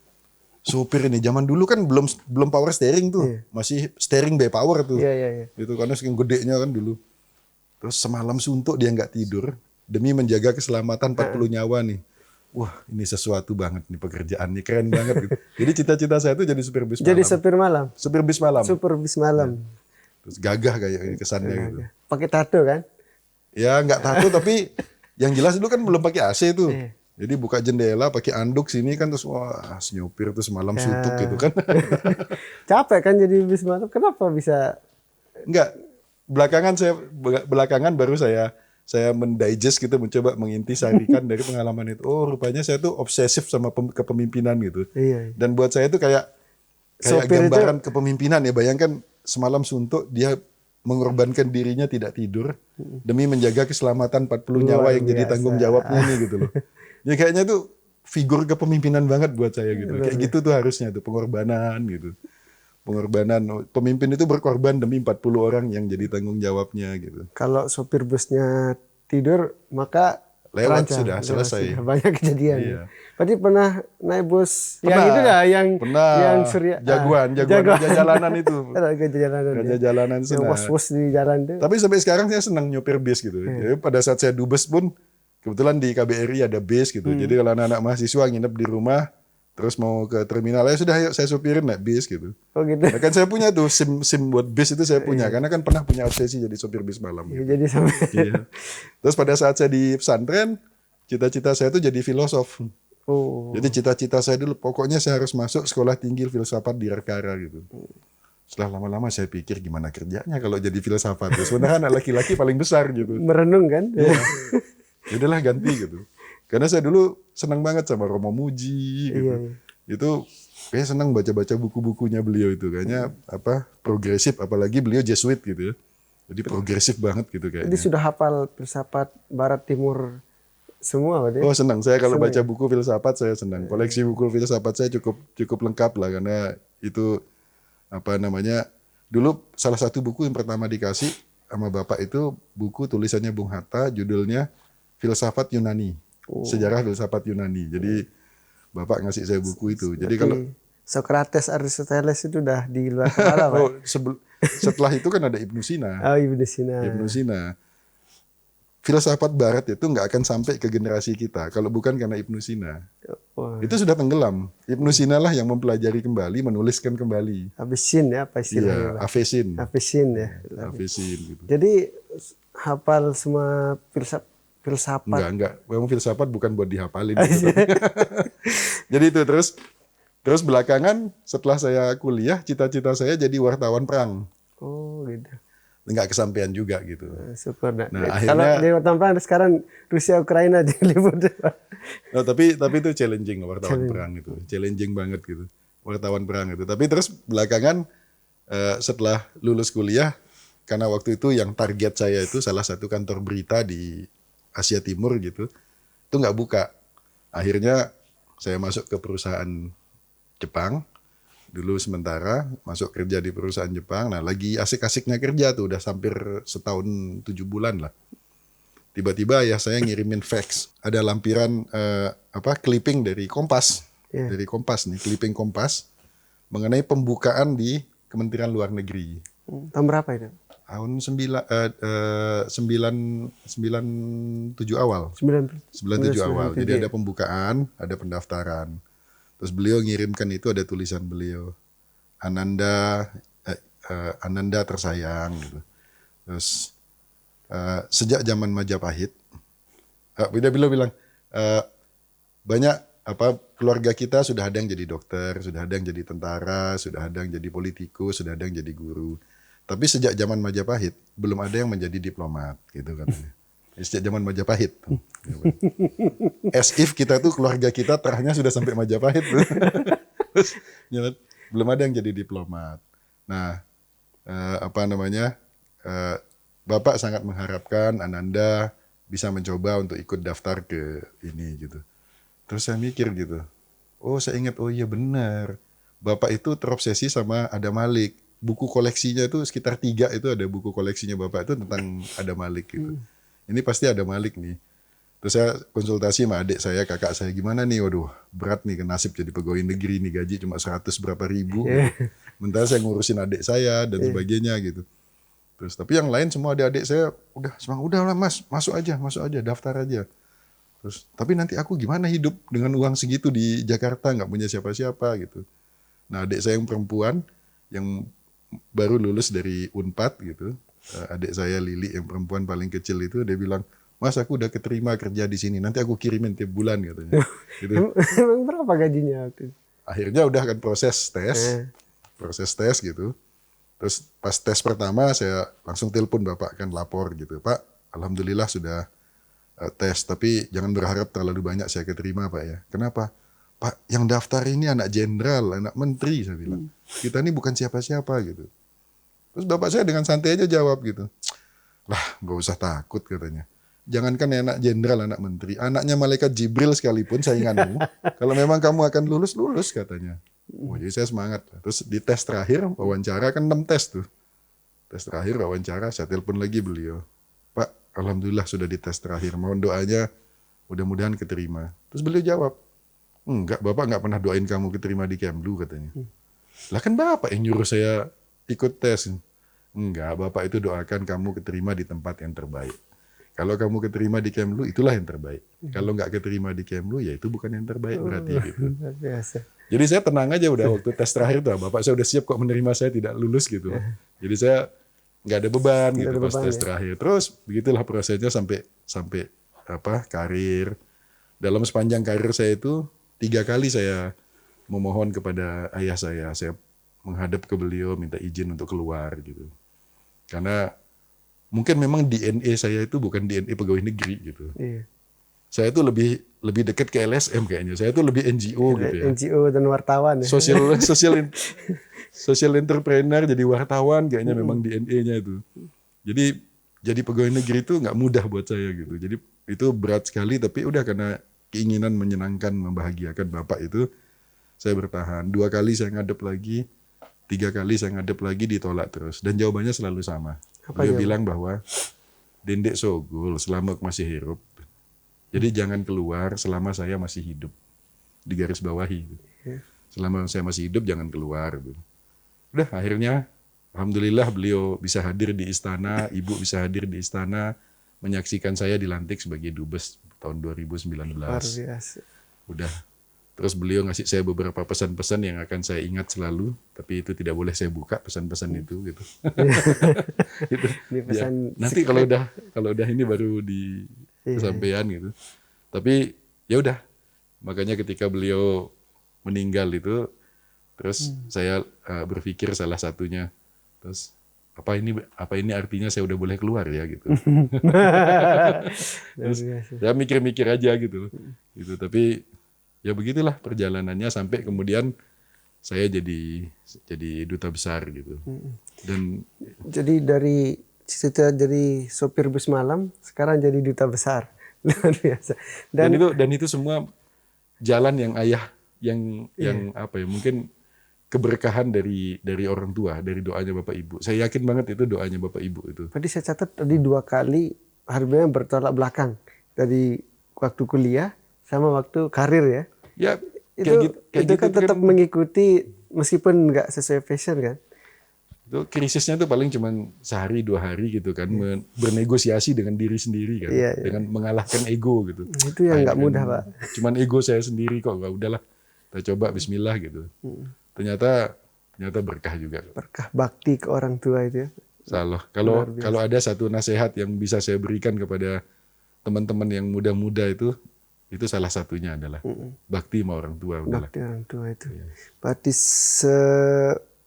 Speaker 1: supir ini zaman dulu kan belum belum power steering tuh,
Speaker 2: Iya.
Speaker 1: masih steering by power tuh.
Speaker 2: Iya, iya, iya.
Speaker 1: Itu karena saking gedenya kan dulu. Terus semalam suntuk dia nggak tidur demi menjaga keselamatan 40 nyawa nih. Wah, ini sesuatu banget nih pekerjaan nih, keren banget gitu. Jadi cita-cita saya tuh jadi supir bis
Speaker 2: Jadi
Speaker 1: malam.
Speaker 2: supir malam,
Speaker 1: Supir bis malam.
Speaker 2: super bis malam.
Speaker 1: Terus gagah kayak ini kesannya gitu.
Speaker 2: Pakai tato kan?
Speaker 1: Ya nggak tahu tapi yang jelas dulu kan belum pakai AC tuh.
Speaker 2: Iya.
Speaker 1: Jadi buka jendela pakai anduk sini kan terus wah nyupir terus malam suntuk gitu kan.
Speaker 2: Capek kan jadi bis malam. Kenapa bisa?
Speaker 1: Enggak. Belakangan baru saya mendigest gitu, mencoba mengintisarikan dari pengalaman itu. Oh, rupanya saya tuh obsesif sama kepemimpinan gitu.
Speaker 2: Iya.
Speaker 1: Dan buat saya itu kayak
Speaker 2: Sopir
Speaker 1: gambaran kepemimpinan ya. Bayangkan semalam suntuk dia mengorbankan dirinya tidak tidur demi menjaga keselamatan 40 nyawa yang jadi
Speaker 2: biasa.
Speaker 1: tanggung jawabnya nih gitu loh. Ya kayaknya tuh figur kepemimpinan banget buat saya gitu. Kayak gitu tuh harusnya tuh pengorbanan gitu. Pengorbanan pemimpin itu berkorban demi 40 orang yang jadi tanggung jawabnya gitu.
Speaker 2: Kalau sopir busnya tidur, maka
Speaker 1: Lewat
Speaker 2: terancam.
Speaker 1: sudah, selesai.
Speaker 2: Sudah. Banyak kejadian.
Speaker 1: Iya.
Speaker 2: Berarti pernah naik bus yang
Speaker 1: Pernah.
Speaker 2: itu dah,
Speaker 1: Pernah.
Speaker 2: yang Surya.
Speaker 1: Jagoan raja jalanan itu.
Speaker 2: Raja jalanan.
Speaker 1: Raja
Speaker 2: ya.
Speaker 1: jalanan
Speaker 2: Yang
Speaker 1: sana.
Speaker 2: bos-bos di jalan tuh.
Speaker 1: Tapi sampai sekarang saya senang nyopir bis gitu. Jadi pada saat saya dubes pun kebetulan di KBRI ada bis gitu. Jadi kalau anak-anak mahasiswa nginep di rumah terus mau ke terminal ya sudah ayo saya supirin naik bis gitu.
Speaker 2: Oh gitu.
Speaker 1: Nah, kan saya punya tuh SIM buat bis itu saya punya karena kan pernah punya obsesi jadi sopir bis malam.
Speaker 2: Ya, jadi sampai
Speaker 1: Iya. Terus pada saat saya di pesantren, cita-cita saya tuh jadi filosof.
Speaker 2: oh,
Speaker 1: Jadi cita-cita saya dulu pokoknya saya harus masuk sekolah tinggi filsafat di Rakara gitu. Setelah lama-lama saya pikir gimana kerjanya kalau jadi filsafat. Ya, sebenarnya anak laki-laki paling besar gitu.
Speaker 2: merenung kan?
Speaker 1: Ya udahlah ganti gitu. Karena saya dulu senang banget sama Romo Muji gitu.
Speaker 2: Iya, iya.
Speaker 1: Itu kayak senang baca-baca buku-bukunya beliau itu. Kayaknya apa progresif apalagi beliau Jesuit gitu ya. Jadi progresif banget gitu
Speaker 2: Jadi
Speaker 1: kayaknya.
Speaker 2: sudah hafal filsafat Barat Timur semua, Pak.
Speaker 1: Oh senang saya kalau baca buku filsafat saya senang. Koleksi buku filsafat saya cukup lengkap lah karena itu apa namanya dulu salah satu buku yang pertama dikasih sama bapak itu buku tulisannya Bung Hatta judulnya Filsafat Yunani. Sejarah filsafat Yunani. Jadi bapak ngasih saya buku itu. Jadi kalau
Speaker 2: Socrates, Aristoteles itu udah di luar kepala, Pak.
Speaker 1: setelah itu kan ada Ibnu Sina.
Speaker 2: Oh, Ibnu Sina.
Speaker 1: Ibnu Sina. Filsafat Barat itu nggak akan sampai ke generasi kita kalau bukan karena Ibnu Sina.
Speaker 2: Wah,
Speaker 1: Itu sudah tenggelam. Ibnu Sina lah yang mempelajari kembali, menuliskan kembali.
Speaker 2: Abisin ya, apa istilahnya?
Speaker 1: Iya,
Speaker 2: Pak?
Speaker 1: Avesin.
Speaker 2: Abisin ya.
Speaker 1: Avesin gitu.
Speaker 2: Jadi hafal semua filsafat.
Speaker 1: Enggak. Memang filsafat bukan buat dihafalin. Gitu. Jadi itu terus belakangan setelah saya kuliah, cita-cita saya jadi wartawan perang.
Speaker 2: Oh, gitu.
Speaker 1: Nggak kesampaian juga gitu.
Speaker 2: Syukur. Nah,
Speaker 1: Nah,
Speaker 2: kalau
Speaker 1: akhirnya-
Speaker 2: di wartawan sekarang Rusia Ukraina diliput.
Speaker 1: Oh, tapi itu challenging wartawan perang itu. Challenging banget gitu. Wartawan perang itu. Tapi terus belakangan setelah lulus kuliah karena waktu itu yang target saya itu salah satu kantor berita di Asia Timur gitu. Itu nggak buka. Akhirnya saya masuk ke perusahaan Jepang dulu sementara masuk kerja di perusahaan Jepang. Nah lagi asik-asiknya kerja tuh udah hampir setahun 7 bulan lah. Tiba-tiba ayah saya ngirimin fax. Ada lampiran clipping dari Kompas.
Speaker 2: Iya.
Speaker 1: Dari Kompas nih, clipping Kompas mengenai pembukaan di Kementerian Luar Negeri.
Speaker 2: Tahun berapa itu?
Speaker 1: Tahun 97 awal. 97 awal. Jadi ada pembukaan, ada pendaftaran. Terus beliau ngirimkan itu ada tulisan beliau. Ananda tersayang gitu. Terus sejak zaman Majapahit beliau bilang banyak keluarga kita sudah ada yang jadi dokter, sudah ada yang jadi tentara, sudah ada yang jadi politikus, sudah ada yang jadi guru. Tapi sejak zaman Majapahit belum ada yang menjadi diplomat gitu katanya. Sejak zaman Majapahit. As if kita tuh keluarga kita terahnya sudah sampai Majapahit. Belum ada yang jadi diplomat. Nah, Bapak sangat mengharapkan Ananda bisa mencoba untuk ikut daftar ke ini gitu. Terus saya mikir gitu. Oh, saya ingat, oh iya benar. Bapak itu terobsesi sama Adam Malik. buku koleksinya itu sekitar 3 itu ada buku koleksinya Bapak itu tentang Adam Malik gitu. Ini pasti Adam Malik nih. Terus saya konsultasi sama adik saya, kakak saya, gimana nih, waduh berat nih nasib jadi pegawai negeri nih, gaji cuma 100 berapa ribu. Gitu. Sementara saya ngurusin adik saya dan sebagainya gitu. Terus tapi yang lain semua adik-adik saya udahlah mas, masuk aja, daftar aja. Terus tapi nanti aku gimana hidup dengan uang segitu di Jakarta, nggak punya siapa-siapa gitu. Nah adik saya yang perempuan yang baru lulus dari Unpad gitu, adik saya Lili yang perempuan paling kecil itu, dia bilang, Mas aku udah keterima kerja di sini, nanti aku kirimin tiap bulan katanya. Gitu.
Speaker 2: Emang berapa gajinya waktu itu?
Speaker 1: Akhirnya udah kan proses tes gitu. Terus pas tes pertama saya langsung telepon Bapak kan, lapor gitu, Pak alhamdulillah sudah tes, tapi jangan berharap terlalu banyak saya keterima Pak ya. Kenapa? Pak yang daftar ini anak jenderal, anak menteri, saya bilang. Kita ini bukan siapa-siapa gitu. Terus Bapak saya dengan santai aja jawab gitu. Lah gak usah takut katanya. Jangankan anak jenderal, anak menteri, anaknya malaikat Jibril sekalipun sainganmu, kalau memang kamu akan lulus katanya. Oh, jadi saya semangat. Terus di tes terakhir, wawancara kan 6 tes tuh. Tes terakhir wawancara, saya telepon lagi beliau. Pak, alhamdulillah sudah di tes terakhir. Mohon doanya, mudah-mudahan keterima. Terus beliau jawab, enggak, Bapak nggak pernah doain kamu keterima di Kemlu katanya. Lah kan Bapak yang nyuruh saya ikut tes. Enggak, Bapak itu doakan kamu keterima di tempat yang terbaik. Kalau kamu keterima di Kemlu, itulah yang terbaik. Kalau nggak keterima di Kemlu, ya itu bukan yang terbaik berarti gitu.
Speaker 2: Biasa.
Speaker 1: Jadi saya tenang aja udah waktu tes terakhir tuh, Bapak saya udah siap kok menerima saya tidak lulus gitu. Jadi saya nggak ada beban gitu pas tes terakhir. Terus begitulah prosesnya sampai karir. Dalam sepanjang karir saya itu 3 kali saya memohon kepada ayah saya menghadap ke beliau minta izin untuk keluar gitu. Karena mungkin memang DNA saya itu bukan DNA pegawai negeri gitu. Iya. Saya itu lebih dekat ke LSM kayaknya. Saya itu lebih NGO gitu ya.
Speaker 2: NGO dan wartawan ya.
Speaker 1: Social entrepreneur jadi wartawan kayaknya memang DNA-nya itu. Jadi pegawai negeri itu nggak mudah buat saya gitu. Jadi itu berat sekali, tapi udah karena keinginan menyenangkan, membahagiakan Bapak itu saya bertahan. 2 kali saya ngadep lagi, 3 kali saya ngadep lagi ditolak terus. Dan jawabannya selalu sama. Beliau bilang bahwa Dendek Sogul selama masih hidup. Jadi jangan keluar selama saya masih hidup. Di garis bawahi. Selama saya masih hidup jangan keluar. Udah akhirnya alhamdulillah beliau bisa hadir di istana, ibu bisa hadir di istana, menyaksikan saya dilantik sebagai dubes tahun 2019.
Speaker 2: Luar biasa.
Speaker 1: Udah. Terus beliau ngasih saya beberapa pesan-pesan yang akan saya ingat selalu, tapi itu tidak boleh saya buka pesan-pesan itu gitu. Gitu. Ya, nanti kalau udah ini baru disampaikan gitu. Tapi ya udah. Makanya ketika beliau meninggal itu, terus saya berpikir salah satunya, terus apa ini artinya saya udah boleh keluar ya gitu. Terus ya mikir-mikir aja gitu. Gitu. Tapi ya begitulah perjalanannya sampai kemudian saya jadi duta besar gitu. Dan
Speaker 2: jadi dari cita-cita jadi sopir bus malam sekarang jadi duta besar. Luar biasa.
Speaker 1: Dan itu semua jalan yang ayah yang apa ya, mungkin keberkahan dari orang tua, dari doanya Bapak Ibu. Saya yakin banget itu doanya Bapak Ibu itu.
Speaker 2: Tadi saya catat tadi 2 kali harganya bertolak belakang, dari waktu kuliah sama waktu karir ya.
Speaker 1: Ya,
Speaker 2: itu kan tetap mengikuti meskipun nggak sesuai passion kan.
Speaker 1: Itu krisisnya tuh paling cuma sehari 2 hari gitu kan, bernegosiasi dengan diri sendiri kan, dengan mengalahkan ego gitu.
Speaker 2: Itu yang nggak mudah Pak.
Speaker 1: Cuman ego saya sendiri kok, nggak udahlah, kita coba Bismillah gitu. Ternyata berkah juga.
Speaker 2: Berkah bakti ke orang tua itu ya.
Speaker 1: Salah. Kalau ada satu nasihat yang bisa saya berikan kepada teman-teman yang muda-muda itu salah satunya adalah bakti sama orang tua.
Speaker 2: Bakti orang tua itu. Ya. Berarti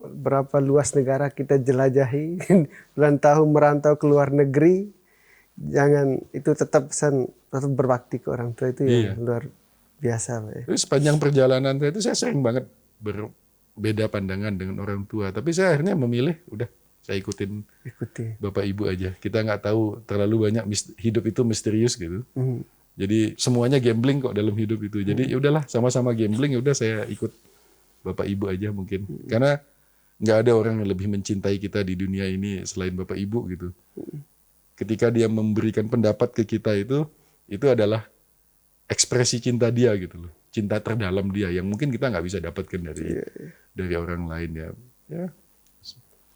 Speaker 2: berapa luas negara kita jelajahi, bulan tahun merantau ke luar negeri, jangan itu tetap berbakti ke orang tua itu ya luar biasa Pak. Ya.
Speaker 1: Sepanjang perjalanan saya itu saya sering banget berbeda pandangan dengan orang tua, tapi saya akhirnya memilih udah saya ikuti Bapak Ibu aja. Kita nggak tahu terlalu banyak, hidup itu misterius gitu. Jadi semuanya gambling kok dalam hidup itu. Jadi ya udahlah sama-sama gambling, ya udah saya ikut Bapak Ibu aja mungkin. Karena nggak ada orang yang lebih mencintai kita di dunia ini selain Bapak Ibu gitu. Ketika dia memberikan pendapat ke kita itu adalah ekspresi cinta dia gitu loh. Cinta terdalam dia yang mungkin kita nggak bisa dapatkan dari orang lain ya. Ya.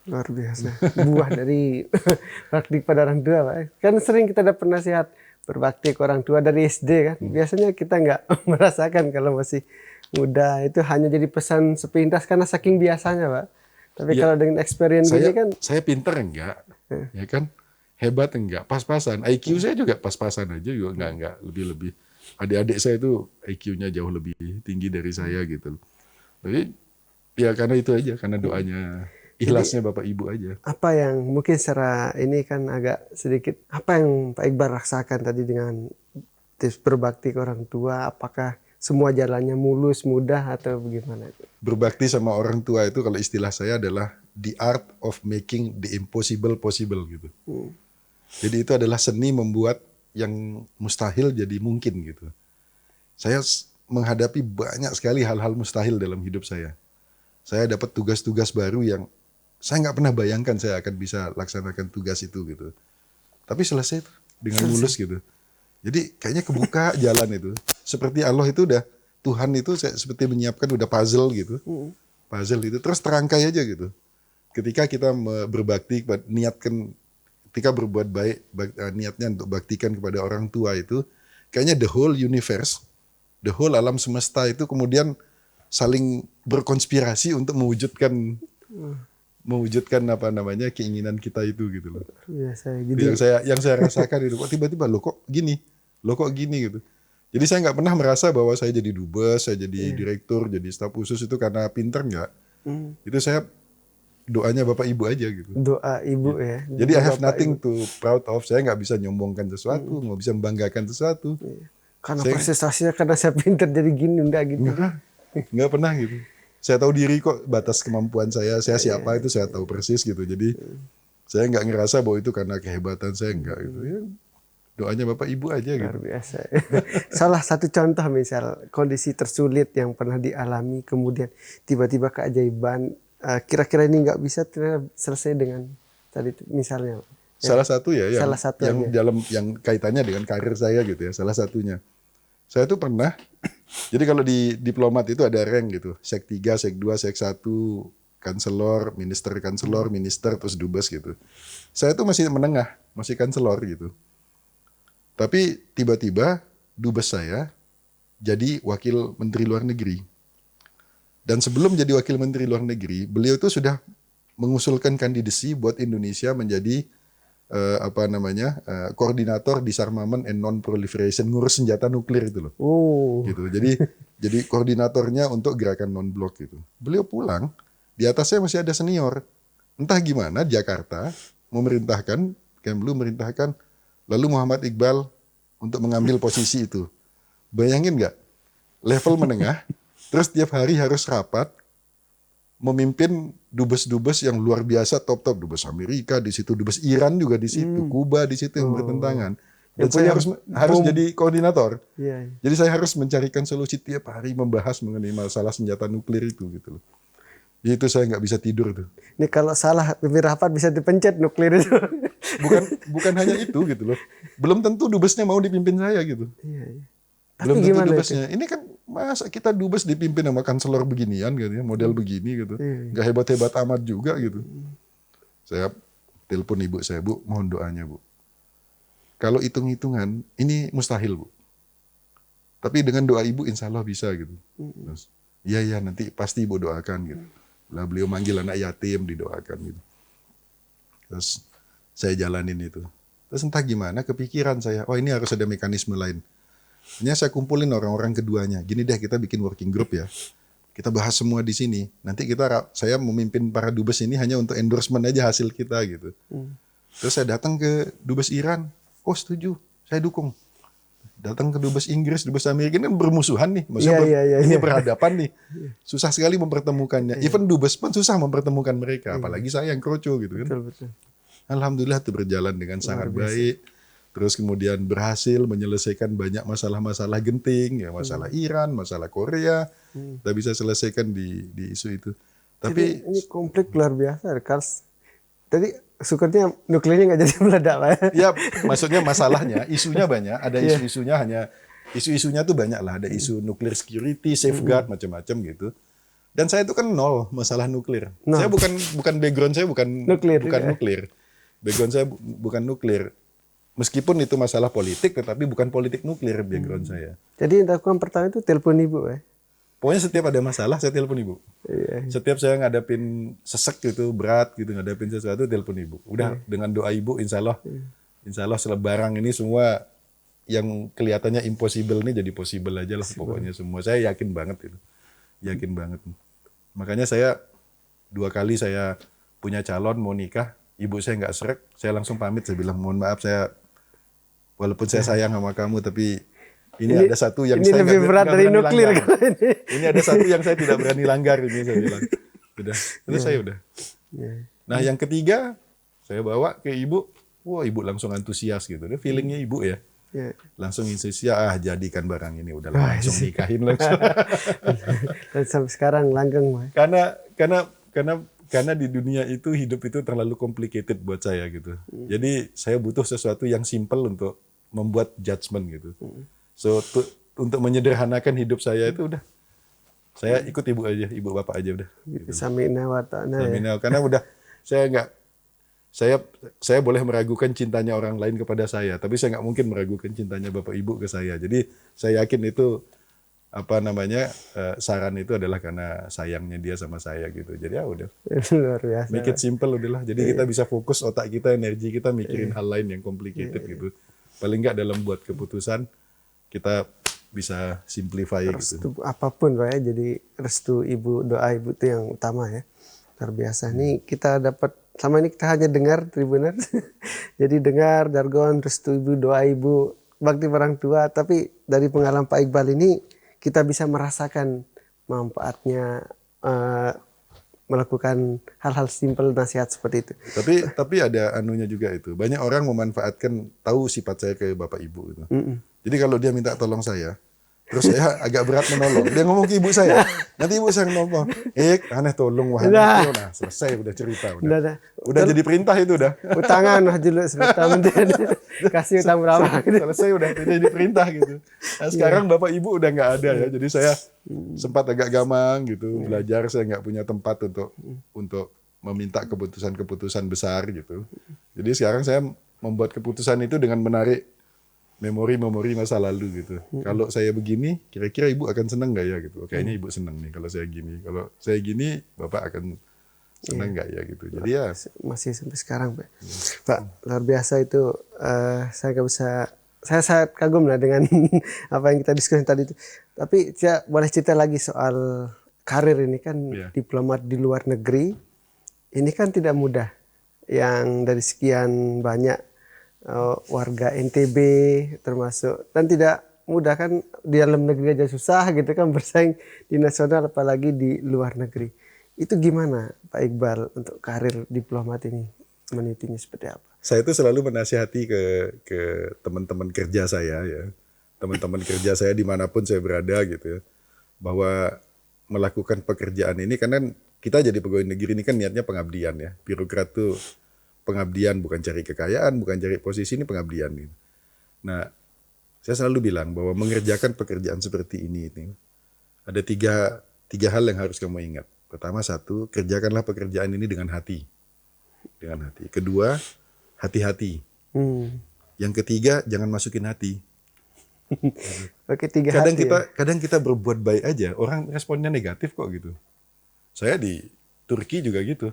Speaker 2: Luar biasa. Buah dari bakti pada orang tua, Pak. Kan sering kita dapat nasihat berbakti ke orang tua dari SD kan. Biasanya kita nggak merasakan kalau masih muda. Itu hanya jadi pesan sepintas karena saking biasanya, Pak. Tapi
Speaker 1: Ya,
Speaker 2: kalau dengan experience gini kan,
Speaker 1: saya pinter enggak, ya kan? Hebat enggak, pas-pasan. IQ saya juga pas-pasan aja juga enggak lebih-lebih. Adik-adik saya itu IQ-nya jauh lebih tinggi dari saya gitu. Jadi ya karena itu aja, karena doanya ikhlasnya Bapak Ibu aja.
Speaker 2: apa yang mungkin secara ini kan agak sedikit, apa yang Pak Iqbal rasakan tadi dengan tips berbakti ke orang tua? Apakah semua jalannya mulus, mudah atau bagaimana?
Speaker 1: Berbakti sama orang tua itu kalau istilah saya adalah the art of making the impossible possible gitu. Jadi itu adalah seni membuat yang mustahil jadi mungkin gitu. Saya menghadapi banyak sekali hal-hal mustahil dalam hidup saya. Saya dapat tugas-tugas baru yang saya nggak pernah bayangkan saya akan bisa laksanakan tugas itu gitu. Tapi selesai dengan mulus gitu. Jadi kayaknya kebuka jalan itu. Seperti Allah itu udah, Tuhan itu seperti menyiapkan udah puzzle gitu. Puzzle itu terus terangkai aja gitu. Ketika kita berbakti, niatkan, ketika berbuat baik, niatnya untuk baktikan kepada orang tua itu, kayaknya the whole universe, the whole alam semesta itu kemudian saling berkonspirasi untuk mewujudkan apa namanya keinginan kita itu gitu loh.
Speaker 2: Biasa
Speaker 1: Itu
Speaker 2: gitu.
Speaker 1: yang saya rasakan itu kok tiba-tiba lo kok gini gitu. Jadi saya nggak pernah merasa bahwa saya jadi dubes, saya jadi direktur, jadi staf khusus itu karena pinter nggak. Itu saya doanya Bapak Ibu aja gitu.
Speaker 2: Doa ibu ya.
Speaker 1: Jadi I have
Speaker 2: Bapak,
Speaker 1: nothing to proud of. Saya nggak bisa nyombongkan sesuatu, nggak bisa membanggakan sesuatu.
Speaker 2: karena
Speaker 1: Saya-
Speaker 2: prestasinya karena saya pinter jadi gini, enggak gitu.
Speaker 1: Nggak pernah gitu. Saya tahu diri kok batas kemampuan saya siapa itu saya tahu persis gitu. Jadi saya nggak ngerasa bahwa itu karena kehebatan saya enggak gitu. Ya, doanya Bapak Ibu aja gitu.
Speaker 2: Luar biasa. Salah satu contoh misal kondisi tersulit yang pernah dialami kemudian tiba-tiba keajaiban, kira-kira ini nggak bisa ternyata selesai dengan tadi misalnya.
Speaker 1: Salah satu ya yang
Speaker 2: Salah satu
Speaker 1: yang
Speaker 2: aja.
Speaker 1: dalam yang kaitannya dengan karir saya gitu ya. Salah satunya. Saya tuh pernah jadi kalau di diplomat itu ada rank gitu. Sek 3, Sek 2, Sek 1, kanselor, minister, terus dubes gitu. Saya tuh masih menengah, masih kanselor gitu. Tapi tiba-tiba dubes saya jadi wakil menteri luar negeri. Dan sebelum jadi wakil menteri luar negeri, beliau itu sudah mengusulkan kandidasi buat Indonesia menjadi koordinator disarmament and non-proliferation, ngurus senjata nuklir itu loh.
Speaker 2: Oh,
Speaker 1: Gitu. Jadi koordinatornya untuk gerakan non-blok gitu. Beliau pulang, di atasnya masih ada senior. Entah gimana Jakarta memerintahkan, Kemlu memerintahkan lalu Muhammad Iqbal untuk mengambil posisi itu. Bayangin nggak? Level menengah, terus tiap hari harus rapat, memimpin dubes-dubes yang luar biasa top-top. Dubes Amerika di situ, dubes Iran juga di situ, Kuba di situ yang bertentangan. Dan
Speaker 2: Yang
Speaker 1: saya
Speaker 2: punya
Speaker 1: harus jadi koordinator.
Speaker 2: iya.
Speaker 1: Jadi saya harus mencarikan solusi tiap hari membahas mengenai masalah senjata nuklir itu gitu loh. Itu saya nggak bisa tidur tuh.
Speaker 2: Ini kalau salah pimpin rapat bisa dipencet nuklir itu.
Speaker 1: Bukan hanya itu gitu loh. Belum tentu dubesnya mau dipimpin saya gitu.
Speaker 2: Iya, iya.
Speaker 1: Belum
Speaker 2: Tapi
Speaker 1: tentu
Speaker 2: gimana itu?
Speaker 1: dubesnya. Ini kan masa kita dubes dipimpin sama kanselor beginian gitu ya, model begini gitu. Nggak hebat-hebat amat juga gitu. Saya telepon ibu saya, Bu, mohon doanya, Bu. Kalau hitung-hitungan, ini mustahil, Bu. Tapi dengan doa ibu insya Allah bisa gitu. Terus, iya nanti pasti ibu doakan gitu. Lah beliau manggil anak yatim didoakan gitu. Terus saya jalanin itu. Terus entah gimana kepikiran saya, oh ini harus ada mekanisme lain. Ini saya kumpulin orang-orang keduanya. Gini deh kita bikin working group ya. Kita bahas semua di sini. Nanti saya memimpin para dubes ini hanya untuk endorsement aja hasil kita gitu. Terus saya datang ke dubes Iran. Oh setuju, saya dukung. Datang ke dubes Inggris, dubes Amerika, ini kan bermusuhan nih. Maksudnya ini berhadapan nih. Susah sekali mempertemukannya. Even dubes pun susah mempertemukan mereka. Apalagi saya yang kroco gitu kan.
Speaker 2: Betul.
Speaker 1: Alhamdulillah itu berjalan dengan sangat baik. Terus kemudian berhasil menyelesaikan banyak masalah-masalah genting. Ya, masalah Iran, masalah Korea. Kita bisa selesaikan di isu itu. Tapi
Speaker 2: ini konflik luar biasa. Kars. Tadi syukurnya nuklirnya nggak jadi meledak, Pak.
Speaker 1: ya maksudnya masalahnya, isunya banyak. Ada isu-isunya isu-isunya tuh banyak lah. Ada isu nuklir security, safeguard, macam-macam gitu. Dan saya itu kan nol masalah nuklir. Saya bukan background saya bukan nuklir. Background saya bukan nuklir. Meskipun itu masalah politik, tetapi bukan politik nuklir background saya.
Speaker 2: Jadi yang dilakukan pertama itu telepon ibu, Pak.
Speaker 1: Pokoknya setiap ada masalah saya telepon ibu.
Speaker 2: Iya.
Speaker 1: Setiap saya ngadapin sesek gitu, berat gitu, ngadapin sesuatu, telepon ibu. Udah dengan doa ibu, insya Allah selebarang ini semua yang kelihatannya impossible ini jadi possible aja lah pokoknya semua. Saya yakin banget itu. Yakin banget. Makanya saya 2 kali saya punya calon mau nikah, ibu saya nggak srek, saya langsung pamit, saya bilang mohon maaf saya walaupun saya sayang sama kamu tapi ini ada satu yang
Speaker 2: ini
Speaker 1: saya
Speaker 2: lebih berat dari nuklir
Speaker 1: langgar.
Speaker 2: kan ini.
Speaker 1: Ini ada satu yang saya tidak berani langgar ini saya bilang. Udah, selesai udah. Nah, yang ketiga saya bawa ke ibu, wah ibu langsung antusias gitu. Dia feelingnya ibu ya. Langsung antusias, jadikan barang ini udah langsung nikahin langsung.
Speaker 2: Dan sampai sekarang langgeng, Pak.
Speaker 1: Karena di dunia itu hidup itu terlalu complicated buat saya gitu. Jadi saya butuh sesuatu yang simple untuk membuat judgement gitu. So untuk menyederhanakan hidup saya itu udah saya ikut ibu aja, ibu bapak aja udah.
Speaker 2: Gitu. Samina wa ta'na ya.
Speaker 1: Karena udah saya boleh meragukan cintanya orang lain kepada saya, tapi saya nggak mungkin meragukan cintanya bapak ibu ke saya. Jadi saya yakin itu saran itu adalah karena sayangnya dia sama saya gitu. Jadi ya udah.
Speaker 2: Luar biasa.
Speaker 1: Make it simple udahlah. Jadi kita bisa fokus otak kita, energi kita mikirin hal lain yang complicated gitu. Paling nggak dalam buat keputusan kita bisa simplify
Speaker 2: Restu
Speaker 1: gitu.
Speaker 2: apapun, Pak ya. Jadi restu ibu, doa ibu itu yang utama ya. Luar biasa. Nih kita dapat sama ini kita hanya dengar Tribuner. Jadi dengar jargon restu ibu, doa ibu, bakti orang tua. Tapi dari pengalaman Pak Iqbal ini kita bisa merasakan manfaatnya melakukan hal-hal simpel nasihat seperti itu.
Speaker 1: Tapi ada anunya juga itu. Banyak orang memanfaatkan tahu sifat saya ke bapak ibu gitu. Jadi kalau dia minta tolong saya, terus saya agak berat menolong. Dia ngomong ke ibu saya. Nanti ibu saya ngomong, aneh tolong wah. Nah, selesai udah cerita udah jadi perintah itu udah.
Speaker 2: Utangan dulu sebentar kasih utang berapa gitu.
Speaker 1: Selesai udah jadi perintah gitu. Nah, sekarang bapak ibu udah nggak ada ya. Jadi saya sempat agak gamang gitu belajar, saya nggak punya tempat untuk meminta keputusan-keputusan besar gitu. Jadi sekarang saya membuat keputusan itu dengan menarik memori-memori masa lalu gitu. Kalau saya begini, kira-kira ibu akan senang nggak ya gitu. Kayaknya ibu senang nih kalau saya gini. Kalau saya gini, bapak akan senang nggak ya gitu. Jadi ya
Speaker 2: masih sampai sekarang, Pak. Pak, luar biasa itu. Saya nggak bisa. Saya sangat kagum lah dengan apa yang kita diskusi tadi itu. Tapi saya boleh cerita lagi soal karir ini kan diplomat di luar negeri. Ini kan tidak mudah. Yang dari sekian banyak warga NTB termasuk, dan tidak mudah kan di dalam negeri aja susah gitu kan bersaing di nasional apalagi di luar negeri. Itu gimana Pak Iqbal untuk karir diplomat ini, menitinya seperti apa?
Speaker 1: Saya itu selalu menasihati ke teman-teman kerja saya ya, teman-teman kerja saya dimanapun saya berada gitu ya, bahwa melakukan pekerjaan ini karena kita jadi pegawai negeri ini kan niatnya pengabdian ya, birokrat tuh pengabdian, bukan cari kekayaan, bukan cari posisi, ini pengabdian. Nah, saya selalu bilang bahwa mengerjakan pekerjaan seperti ini ada tiga hal yang harus kamu ingat. Pertama, satu, kerjakanlah pekerjaan ini dengan hati. Dengan hati. Kedua, hati-hati. Yang ketiga, jangan masukin hati.
Speaker 2: Oke, tiga hati.
Speaker 1: Kadang kita berbuat baik aja, orang responnya negatif kok gitu. Saya di Turki juga gitu.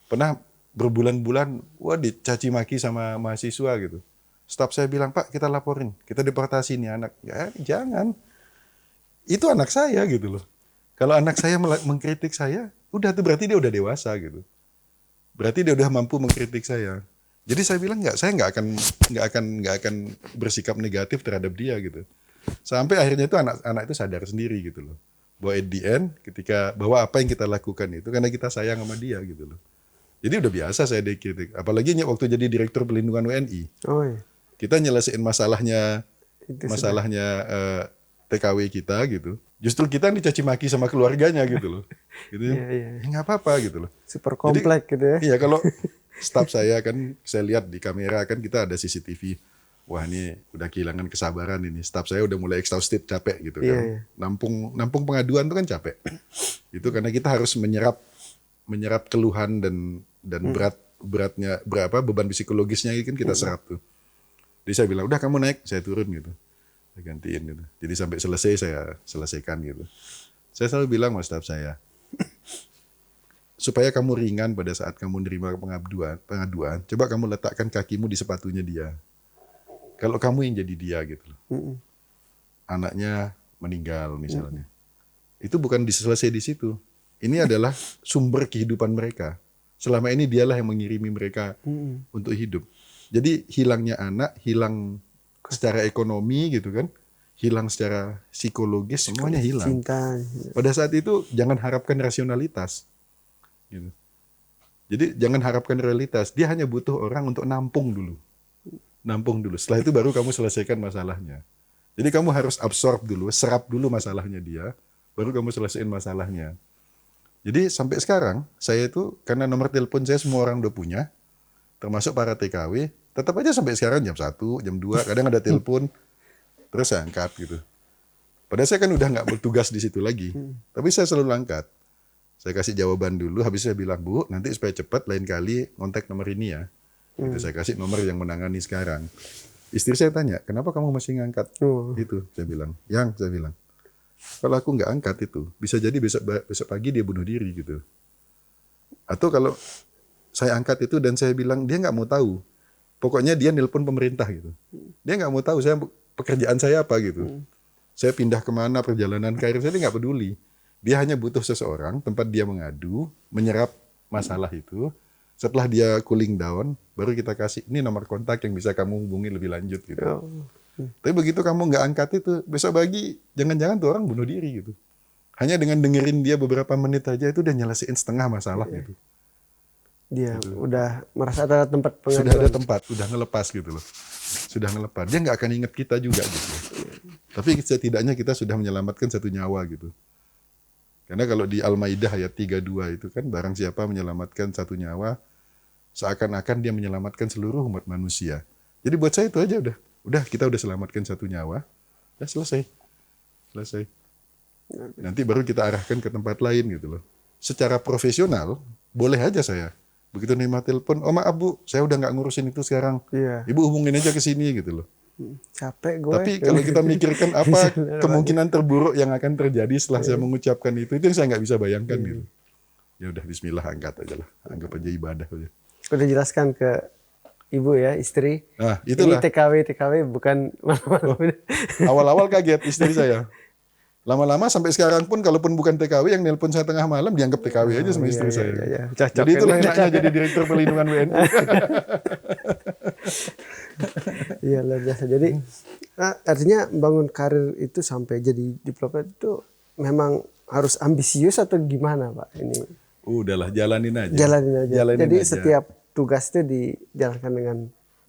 Speaker 1: Pernah berbulan-bulan, dicaci maki sama mahasiswa gitu. Staf saya bilang, Pak, kita laporin, kita deportasi nih anak. Ya, jangan. Itu anak saya gitu loh. Kalau anak saya mengkritik saya, udah tuh berarti dia udah dewasa gitu. Berarti dia udah mampu mengkritik saya. Jadi saya bilang saya nggak akan bersikap negatif terhadap dia gitu. Sampai akhirnya itu anak itu sadar sendiri gitu loh. Bahwa at the end, bahwa apa yang kita lakukan itu karena kita sayang sama dia gitu loh. Jadi udah biasa saya dikritik. Apalagi waktu jadi Direktur Pelindungan WNI.
Speaker 2: Oh, iya.
Speaker 1: Kita nyelesain masalahnya TKW kita gitu. Justru kita dicaci maki sama keluarganya gitu loh. Gitu ya.
Speaker 2: Iya.
Speaker 1: Ya nggak apa-apa gitu loh.
Speaker 2: Super komplek gitu ya.
Speaker 1: Iya, kalau staff saya kan, saya lihat di kamera kan kita ada CCTV. Wah, ini udah kehilangan kesabaran ini. Staff saya udah mulai exhausted, capek gitu kan.
Speaker 2: Iya.
Speaker 1: Nampung pengaduan itu kan capek. Itu karena kita harus menyerap keluhan dan beratnya beban psikologisnya kan kita serap tuh. Jadi saya bilang, udah kamu naik, saya turun gitu. Saya gantiin gitu. Jadi sampai selesai saya selesaikan gitu. Saya selalu bilang sama staff saya, supaya kamu ringan pada saat kamu menerima pengaduan, coba kamu letakkan kakimu di sepatunya dia. Kalau kamu yang jadi dia gitu loh. Anaknya meninggal misalnya. Itu bukan selesai di situ. Ini adalah sumber kehidupan mereka. Selama ini dialah yang mengirimi mereka untuk hidup. Jadi hilangnya anak, hilang secara ekonomi gitu kan, hilang secara psikologis, semuanya hilang.
Speaker 2: Cinta.
Speaker 1: Pada saat itu jangan harapkan rasionalitas. Gitu. Jadi jangan harapkan realitas. Dia hanya butuh orang untuk nampung dulu. Setelah itu baru kamu selesaikan masalahnya. Jadi kamu harus absorb dulu, serap dulu masalahnya dia, baru kamu selesaiin masalahnya. Jadi sampai sekarang, saya itu karena nomor telepon saya semua orang udah punya, termasuk para TKW, tetap aja sampai sekarang jam 1, jam 2, kadang ada telepon, terus saya angkat gitu. Padahal saya kan udah nggak bertugas di situ lagi, tapi saya selalu angkat. Saya kasih jawaban dulu, habis saya bilang, Bu, nanti supaya cepat lain kali kontak nomor ini ya. Gitu, saya kasih nomor yang menangani sekarang. Istri saya tanya, kenapa kamu masih ngangkat itu? Saya bilang, saya bilang, kalau aku nggak angkat itu, bisa jadi besok pagi dia bunuh diri gitu. Atau kalau saya angkat itu dan saya bilang, dia nggak mau tahu. Pokoknya dia nelpon pemerintah gitu. Dia nggak mau tahu pekerjaan saya apa gitu. Saya pindah kemana, perjalanan karir saya, dia nggak peduli. Dia hanya butuh seseorang, tempat dia mengadu, menyerap masalah itu. Setelah dia cooling down, baru kita kasih, ini nomor kontak yang bisa kamu hubungi lebih lanjut gitu. Tapi begitu kamu nggak angkat itu, besok pagi jangan-jangan tuh orang bunuh diri gitu. Hanya dengan dengerin dia beberapa menit aja itu udah nyelesain setengah masalah gitu.
Speaker 2: Dia udah merasa ada tempat pengaduan.
Speaker 1: Sudah ada tempat, udah ngelepas gitu loh. Sudah ngelepas. Dia nggak akan ingat kita juga gitu. Tapi setidaknya kita sudah menyelamatkan satu nyawa gitu. Karena kalau di Al-Maidah ayat 32 itu kan, barang siapa menyelamatkan satu nyawa, seakan-akan dia menyelamatkan seluruh umat manusia. Jadi buat saya itu aja udah. Udah, kita udah selamatkan satu nyawa, udah selesai. Nanti baru kita arahkan ke tempat lain gitu loh. Secara profesional, boleh aja saya. Begitu nerima telepon, oh maaf Bu, saya udah nggak ngurusin itu sekarang. Ibu hubungin aja ke sini gitu loh.
Speaker 2: Capek gue.
Speaker 1: Tapi kalau kita mikirkan apa kemungkinan terburuk yang akan terjadi setelah saya mengucapkan itu yang saya nggak bisa bayangkan gitu. Ya udah, Bismillah, angkat aja lah, anggap aja ibadah aja.
Speaker 2: Udah jelaskan ke ibu ya, istri.
Speaker 1: Nah, itulah.
Speaker 2: Ini TKW bukan malam-malam.
Speaker 1: Awal-awal kaget istri saya. Lama-lama sampai sekarang pun, kalaupun bukan TKW yang nelpon saya tengah malam, dianggap TKW aja sama istri saya.
Speaker 2: Iya.
Speaker 1: Jadi itulah enaknya jadi Direktur Perlindungan WNI.
Speaker 2: Iya, luar biasa. Jadi artinya bangun karir itu sampai jadi diplomat itu memang harus ambisius atau gimana Pak? Ini
Speaker 1: Udahlah, jalanin aja.
Speaker 2: Jadi setiap tugas itu dijalankan dengan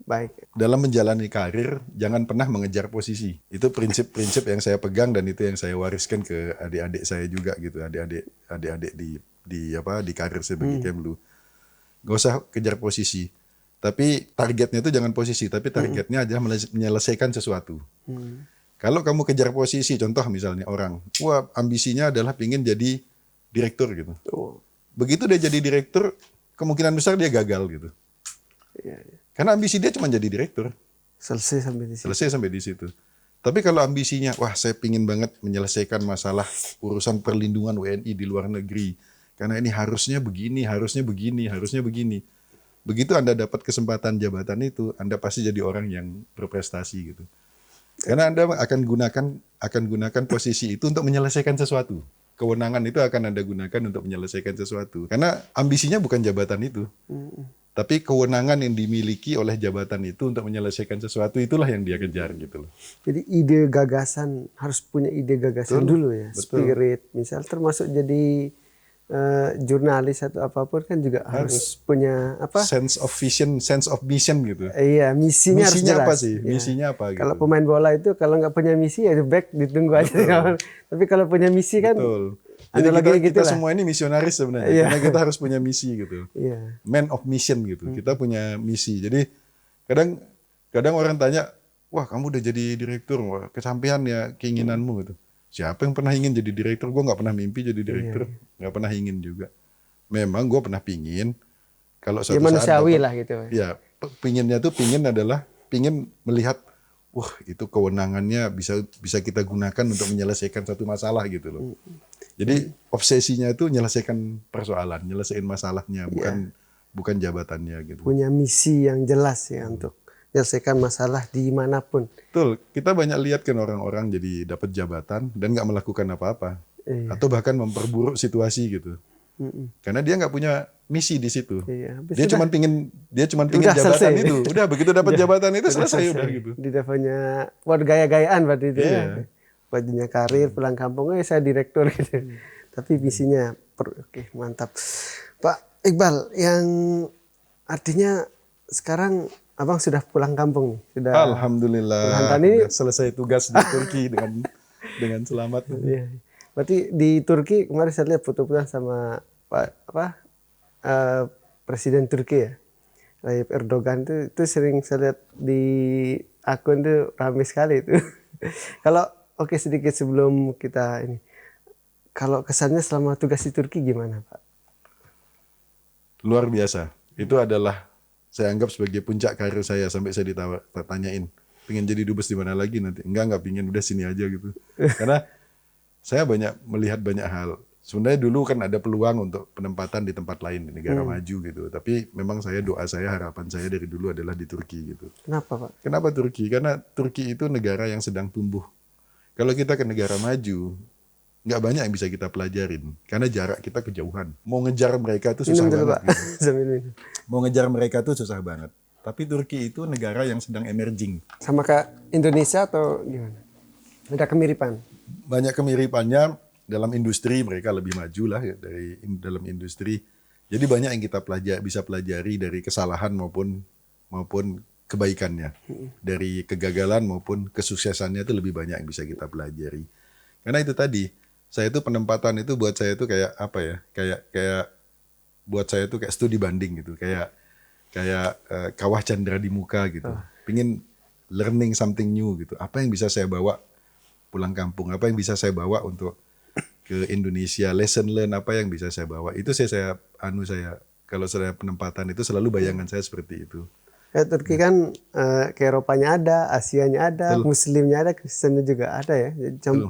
Speaker 2: baik.
Speaker 1: Dalam menjalani karir, jangan pernah mengejar posisi. Itu prinsip-prinsip yang saya pegang dan itu yang saya wariskan ke adik-adik saya juga gitu. Adik-adik di karir saya bagi Kemlu. Gak usah kejar posisi. Tapi targetnya itu jangan posisi, tapi targetnya adalah menyelesaikan sesuatu. Kalau kamu kejar posisi, contoh misalnya orang, ambisinya adalah pengen jadi direktur gitu. Begitu dia jadi direktur, kemungkinan besar dia gagal gitu. Karena ambisi dia cuma jadi direktur.
Speaker 2: Selesai sampai di situ.
Speaker 1: Tapi kalau ambisinya, saya pingin banget menyelesaikan masalah urusan perlindungan WNI di luar negeri. Karena ini harusnya begini. Begitu Anda dapat kesempatan jabatan itu, Anda pasti jadi orang yang berprestasi gitu. Karena Anda akan gunakan posisi itu untuk menyelesaikan sesuatu. Kewenangan itu akan Anda gunakan untuk menyelesaikan sesuatu. Karena ambisinya bukan jabatan itu. Tapi kewenangan yang dimiliki oleh jabatan itu untuk menyelesaikan sesuatu, itulah yang dia kejar gitu loh.
Speaker 2: Jadi ide gagasan, harus punya ide gagasan dulu ya. Betul. Spirit, misal termasuk jadi jurnalis atau apapun kan juga harus punya apa?
Speaker 1: Sense of vision, sense of mission gitu.
Speaker 2: Iya, misinya harus
Speaker 1: Misinya
Speaker 2: jelas.
Speaker 1: apa sih?
Speaker 2: Iya.
Speaker 1: Misinya apa gitu?
Speaker 2: Kalau pemain bola itu kalau nggak punya misi ya back ditunggu aja. Tapi kalau punya misi kan,
Speaker 1: Betul. Jadi kita semua ini misionaris sebenarnya, karena kita harus punya misi gitu.
Speaker 2: Iya.
Speaker 1: Man of mission gitu. Kita punya misi. Jadi kadang orang tanya, wah kamu udah jadi direktur, wah, kesampaian ya keinginanmu gitu. Siapa yang pernah ingin jadi direktur? Gue nggak pernah mimpi jadi direktur, nggak pernah ingin juga. Memang gue pernah pingin. Kalau suatu
Speaker 2: Ya manusiawi lah gitu.
Speaker 1: Ya, pingin melihat, wah itu kewenangannya bisa kita gunakan untuk menyelesaikan satu masalah gitu loh. Jadi obsesinya itu menyelesaikan persoalan, nyelesain masalahnya, bukan jabatannya gitu.
Speaker 2: Punya misi yang jelas ya untuk menyelesaikan masalah dimanapun.
Speaker 1: Betul, kita banyak lihat kan orang-orang jadi dapat jabatan dan nggak melakukan apa-apa, atau bahkan memperburuk situasi gitu. Karena dia nggak punya misi di situ.
Speaker 2: Iya,
Speaker 1: dia cuma pingin jabatan selesai. Itu. Udah begitu dapat jabatan itu selesai udah gitu.
Speaker 2: Dia punya buat gaya-gayaan berarti itu. Yeah. Buat dunia karir pulang kampung saya direktur gitu. Tapi misinya oke, mantap. Pak Iqbal, yang artinya sekarang Abang sudah pulang kampung nih. Sudah.
Speaker 1: Alhamdulillah. Selesai tugas di Turki dengan selamat.
Speaker 2: Iya. Berarti di Turki kemarin saya lihat foto-foto sama Presiden Turki ya, Tayyip Erdogan itu sering saya lihat di akun itu ramai sekali itu. Kalau sedikit sebelum kita ini, kalau kesannya selama tugas di Turki gimana Pak?
Speaker 1: Luar biasa. Itu adalah saya anggap sebagai puncak karir saya sampai saya ditanyain, pengen jadi dubes di mana lagi nanti? Enggak pingin, udah sini aja gitu. Karena saya melihat banyak hal. Sebenarnya dulu kan ada peluang untuk penempatan di tempat lain, di negara maju gitu. Tapi memang harapan saya dari dulu adalah di Turki gitu.
Speaker 2: Kenapa Pak?
Speaker 1: Kenapa Turki? Karena Turki itu negara yang sedang tumbuh. Kalau kita ke negara maju, nggak banyak yang bisa kita pelajarin. Karena jarak kita kejauhan. Mau ngejar mereka itu susah banget. Gitu. Mau ngejar mereka itu susah banget. Tapi Turki itu negara yang sedang emerging.
Speaker 2: Sama kayak Indonesia atau gimana? Ada kemiripan?
Speaker 1: Banyak kemiripannya. Dalam industri mereka lebih maju lah ya, dari dalam industri. Jadi banyak yang kita bisa pelajari dari kesalahan maupun kebaikannya. Dari kegagalan maupun kesuksesannya itu lebih banyak yang bisa kita pelajari. Karena itu tadi, saya itu penempatan itu buat saya itu kayak apa ya? Kayak buat saya itu kayak studi banding gitu, kayak kawah candra di muka gitu. Pingin learning something new gitu. Apa yang bisa saya bawa pulang kampung? Apa yang bisa saya bawa untuk ke Indonesia, lesson learn apa yang bisa saya bawa. Itu saya kalau saya penempatan itu selalu bayangan saya seperti itu.
Speaker 2: Turki kan ke Eropanya ada, Asianya ada, Muslimnya ada, Kristennya juga ada ya.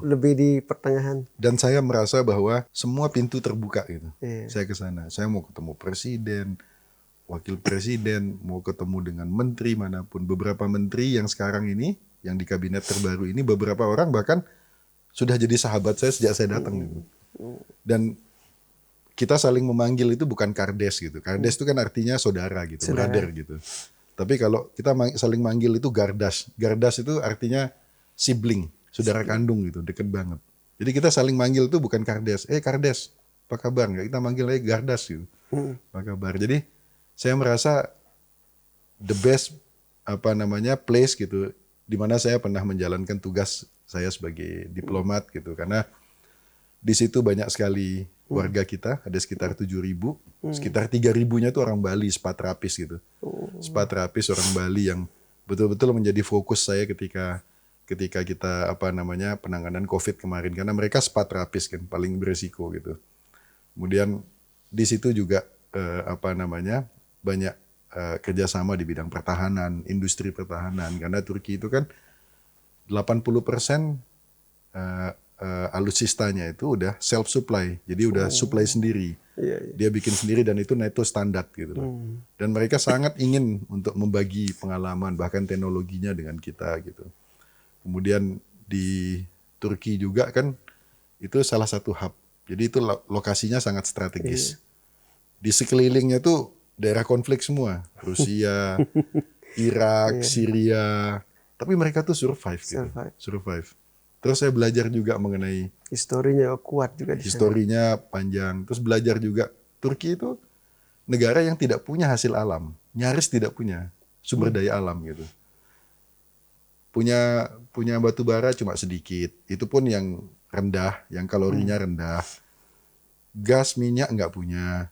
Speaker 2: Lebih di pertengahan.
Speaker 1: Dan saya merasa bahwa semua pintu terbuka gitu. Saya ke sana. Saya mau ketemu presiden, wakil presiden, mau ketemu dengan menteri manapun. Beberapa menteri yang sekarang ini, yang di kabinet terbaru ini, beberapa orang bahkan sudah jadi sahabat saya sejak saya datang gitu. Dan kita saling memanggil itu bukan kardes gitu. Kardes itu kan artinya saudara gitu, brother gitu. Tapi kalau kita saling manggil itu gardas. Gardas itu artinya sibling, saudara kandung gitu, deket banget. Jadi kita saling manggil itu bukan kardes. Kardes, apa kabar? Nggak, kita manggil aja gardas gitu. Apa kabar? Jadi saya merasa the best place gitu, di mana saya pernah menjalankan tugas saya sebagai diplomat gitu, karena di situ banyak sekali warga kita, ada sekitar 7.000, sekitar 3.000-nya itu orang Bali, Spatrapis gitu. Spatrapis orang Bali yang betul-betul menjadi fokus saya ketika kita penanganan COVID kemarin, karena mereka Spatrapis kan paling beresiko gitu. Kemudian di situ juga banyak kerjasama di bidang pertahanan, industri pertahanan, karena Turki itu kan 80% alutsistanya itu udah self supply, jadi udah supply sendiri. Dia bikin sendiri dan itu NATO standar gitu loh. Dan mereka sangat ingin untuk membagi pengalaman bahkan teknologinya dengan kita gitu. Kemudian di Turki juga kan itu salah satu hub, jadi itu lokasinya sangat strategis. Di sekelilingnya tuh daerah konflik semua, Rusia, Irak, Syria. Tapi mereka tuh survive. Terus saya belajar juga mengenai
Speaker 2: Historinya kuat juga di sana.
Speaker 1: Historinya panjang. Terus belajar juga. Turki itu negara yang tidak punya hasil alam. Nyaris tidak punya sumber daya alam gitu. Punya batu bara cuma sedikit. Itu pun yang rendah, yang kalorinya rendah. Gas, minyak nggak punya.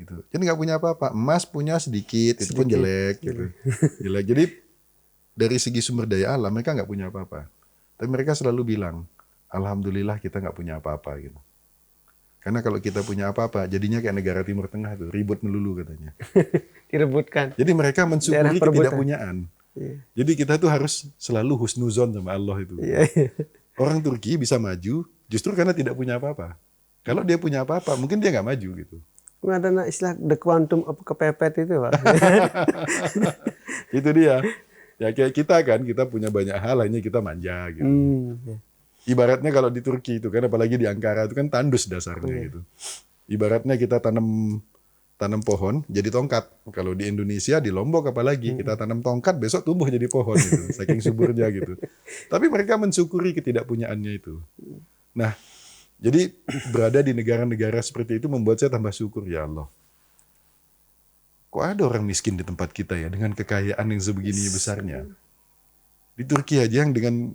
Speaker 1: Gitu. Jadi nggak punya apa-apa. Emas punya sedikit, itu pun jelek. Gitu. Jelek. Jadi dari segi sumber daya alam mereka nggak punya apa-apa. Tapi mereka selalu bilang, alhamdulillah kita nggak punya apa-apa gitu. Karena kalau kita punya apa-apa, jadinya kayak negara Timur Tengah tuh, ribut melulu katanya.
Speaker 2: Direbutkan.
Speaker 1: Jadi mereka mensyukuri
Speaker 2: Daerah perebutan.
Speaker 1: ketidakpunyaan.
Speaker 2: Iya.
Speaker 1: Jadi kita tuh harus selalu husnuzon sama Allah itu.
Speaker 2: Iya.
Speaker 1: Orang Turki bisa maju justru karena tidak punya apa-apa. Kalau dia punya apa-apa, mungkin dia nggak maju gitu.
Speaker 2: Ada istilah the quantum of kepepet itu, Pak.
Speaker 1: Itu dia. Ya kayak kita kan, kita punya banyak hal, hanya kita manja gitu.
Speaker 2: Ya.
Speaker 1: Ibaratnya kalau di Turki itu kan, apalagi di Ankara itu kan tandus dasarnya gitu. Ibaratnya kita tanam pohon jadi tongkat. Kalau di Indonesia, di Lombok apalagi kita tanam tongkat, besok tumbuh jadi pohon gitu. Saking suburnya gitu. Tapi mereka mensyukuri ketidakpunyaannya itu. Nah, jadi berada di negara-negara seperti itu membuat saya tambah syukur, ya Allah. Kok ada orang miskin di tempat kita ya dengan kekayaan yang sebegini besarnya. Di Turki aja yang dengan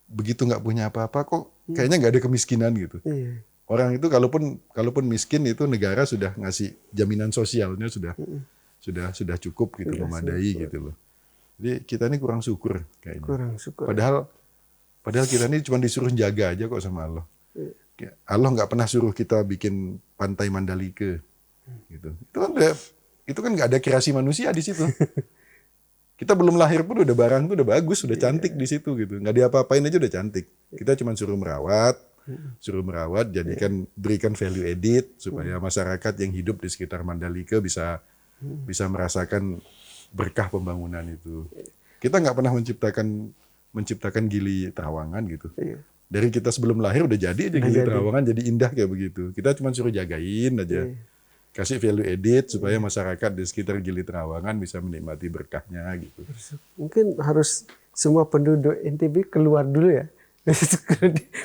Speaker 1: begitu nggak punya apa-apa kok kayaknya nggak ada kemiskinan gitu.
Speaker 2: Iya.
Speaker 1: Orang itu kalaupun miskin itu negara sudah ngasih jaminan sosialnya sudah cukup gitu, memadai gitu loh. Jadi kita ini kurang syukur kayaknya.
Speaker 2: Kurang syukur.
Speaker 1: Padahal kita ini cuma disuruh jaga aja kok sama Allah. Allah nggak pernah suruh kita bikin pantai Mandalika gitu. Itu kan nggak ada kreasi manusia di situ. Kita belum lahir pun udah barang tuh udah bagus, udah cantik di situ gitu. Nggak diapa-apain aja udah cantik. Kita cuma suruh merawat, berikan value edit supaya masyarakat yang hidup di sekitar Mandalika bisa merasakan berkah pembangunan itu. Kita nggak pernah menciptakan Gili Trawangan gitu. Dari kita sebelum lahir udah jadi aja Gili Trawangan jadi indah kayak begitu. Kita cuma suruh jagain aja. Kasih value edit supaya masyarakat di sekitar Gili Trawangan bisa menikmati berkahnya gitu.
Speaker 2: Mungkin harus semua penduduk NTB keluar dulu ya.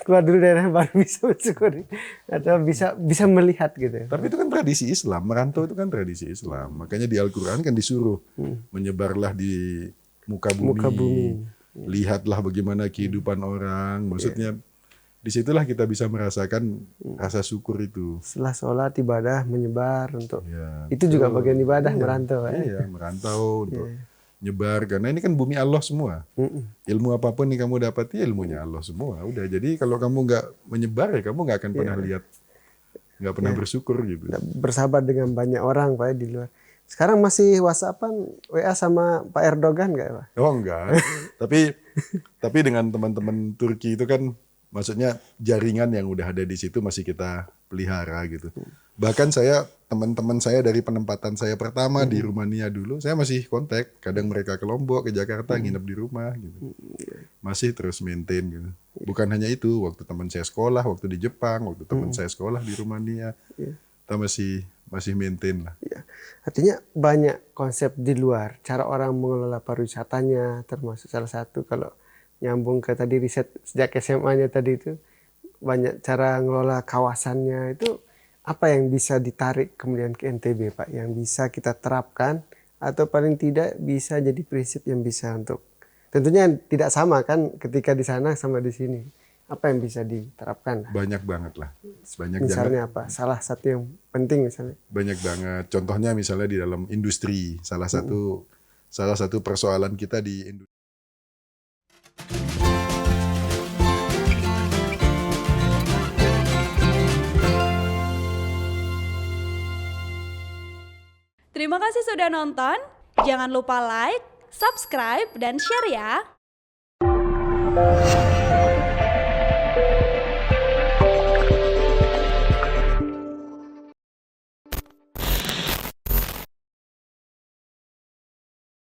Speaker 2: Keluar dulu daerah baru bisa mensyukuri atau bisa melihat gitu.
Speaker 1: Tapi itu kan tradisi Islam, merantau itu kan tradisi Islam. Makanya di Al-Qur'an kan disuruh menyebarlah di muka bumi. Lihatlah bagaimana kehidupan orang. Maksudnya disitulah kita bisa merasakan rasa syukur itu.
Speaker 2: Setelah sholat ibadah menyebar untuk itu juga bagian ibadah merantau.
Speaker 1: Iya, merantau untuk nyebar karena ini kan bumi Allah semua. Ilmu apapun yang kamu dapati ilmunya Allah semua. Udah jadi kalau kamu nggak menyebar ya kamu nggak akan pernah lihat, nggak pernah bersyukur gitu.
Speaker 2: Bersahabat dengan banyak orang Pak di luar. Sekarang masih WhatsAppan, WA sama Pak Erdogan nggak Pak?
Speaker 1: Oh enggak. tapi dengan teman-teman Turki itu kan maksudnya jaringan yang udah ada di situ masih kita pelihara gitu. Bahkan teman-teman saya dari penempatan saya pertama di Rumania dulu, saya masih kontak. Kadang mereka ke Lombok, ke Jakarta, nginep di rumah gitu. Masih terus maintain gitu. Bukan hanya itu, waktu teman saya sekolah, waktu di Jepang, waktu teman saya sekolah di Rumania, kita masih maintain lah.
Speaker 2: Ya. Artinya banyak konsep di luar, cara orang mengelola pariwisatanya, termasuk salah satu kalau nyambung ke tadi riset sejak SMA-nya tadi itu banyak cara ngelola kawasannya itu apa yang bisa ditarik kemudian ke NTB Pak yang bisa kita terapkan atau paling tidak bisa jadi prinsip yang bisa untuk tentunya tidak sama kan ketika di sana sama di sini apa yang bisa diterapkan?
Speaker 1: Banyak banget lah.
Speaker 2: Misalnya apa? Salah satu yang penting misalnya.
Speaker 1: Banyak banget. Contohnya misalnya di dalam industri salah satu persoalan kita di industri.
Speaker 3: Terima kasih sudah nonton. Jangan lupa like, subscribe, dan share ya.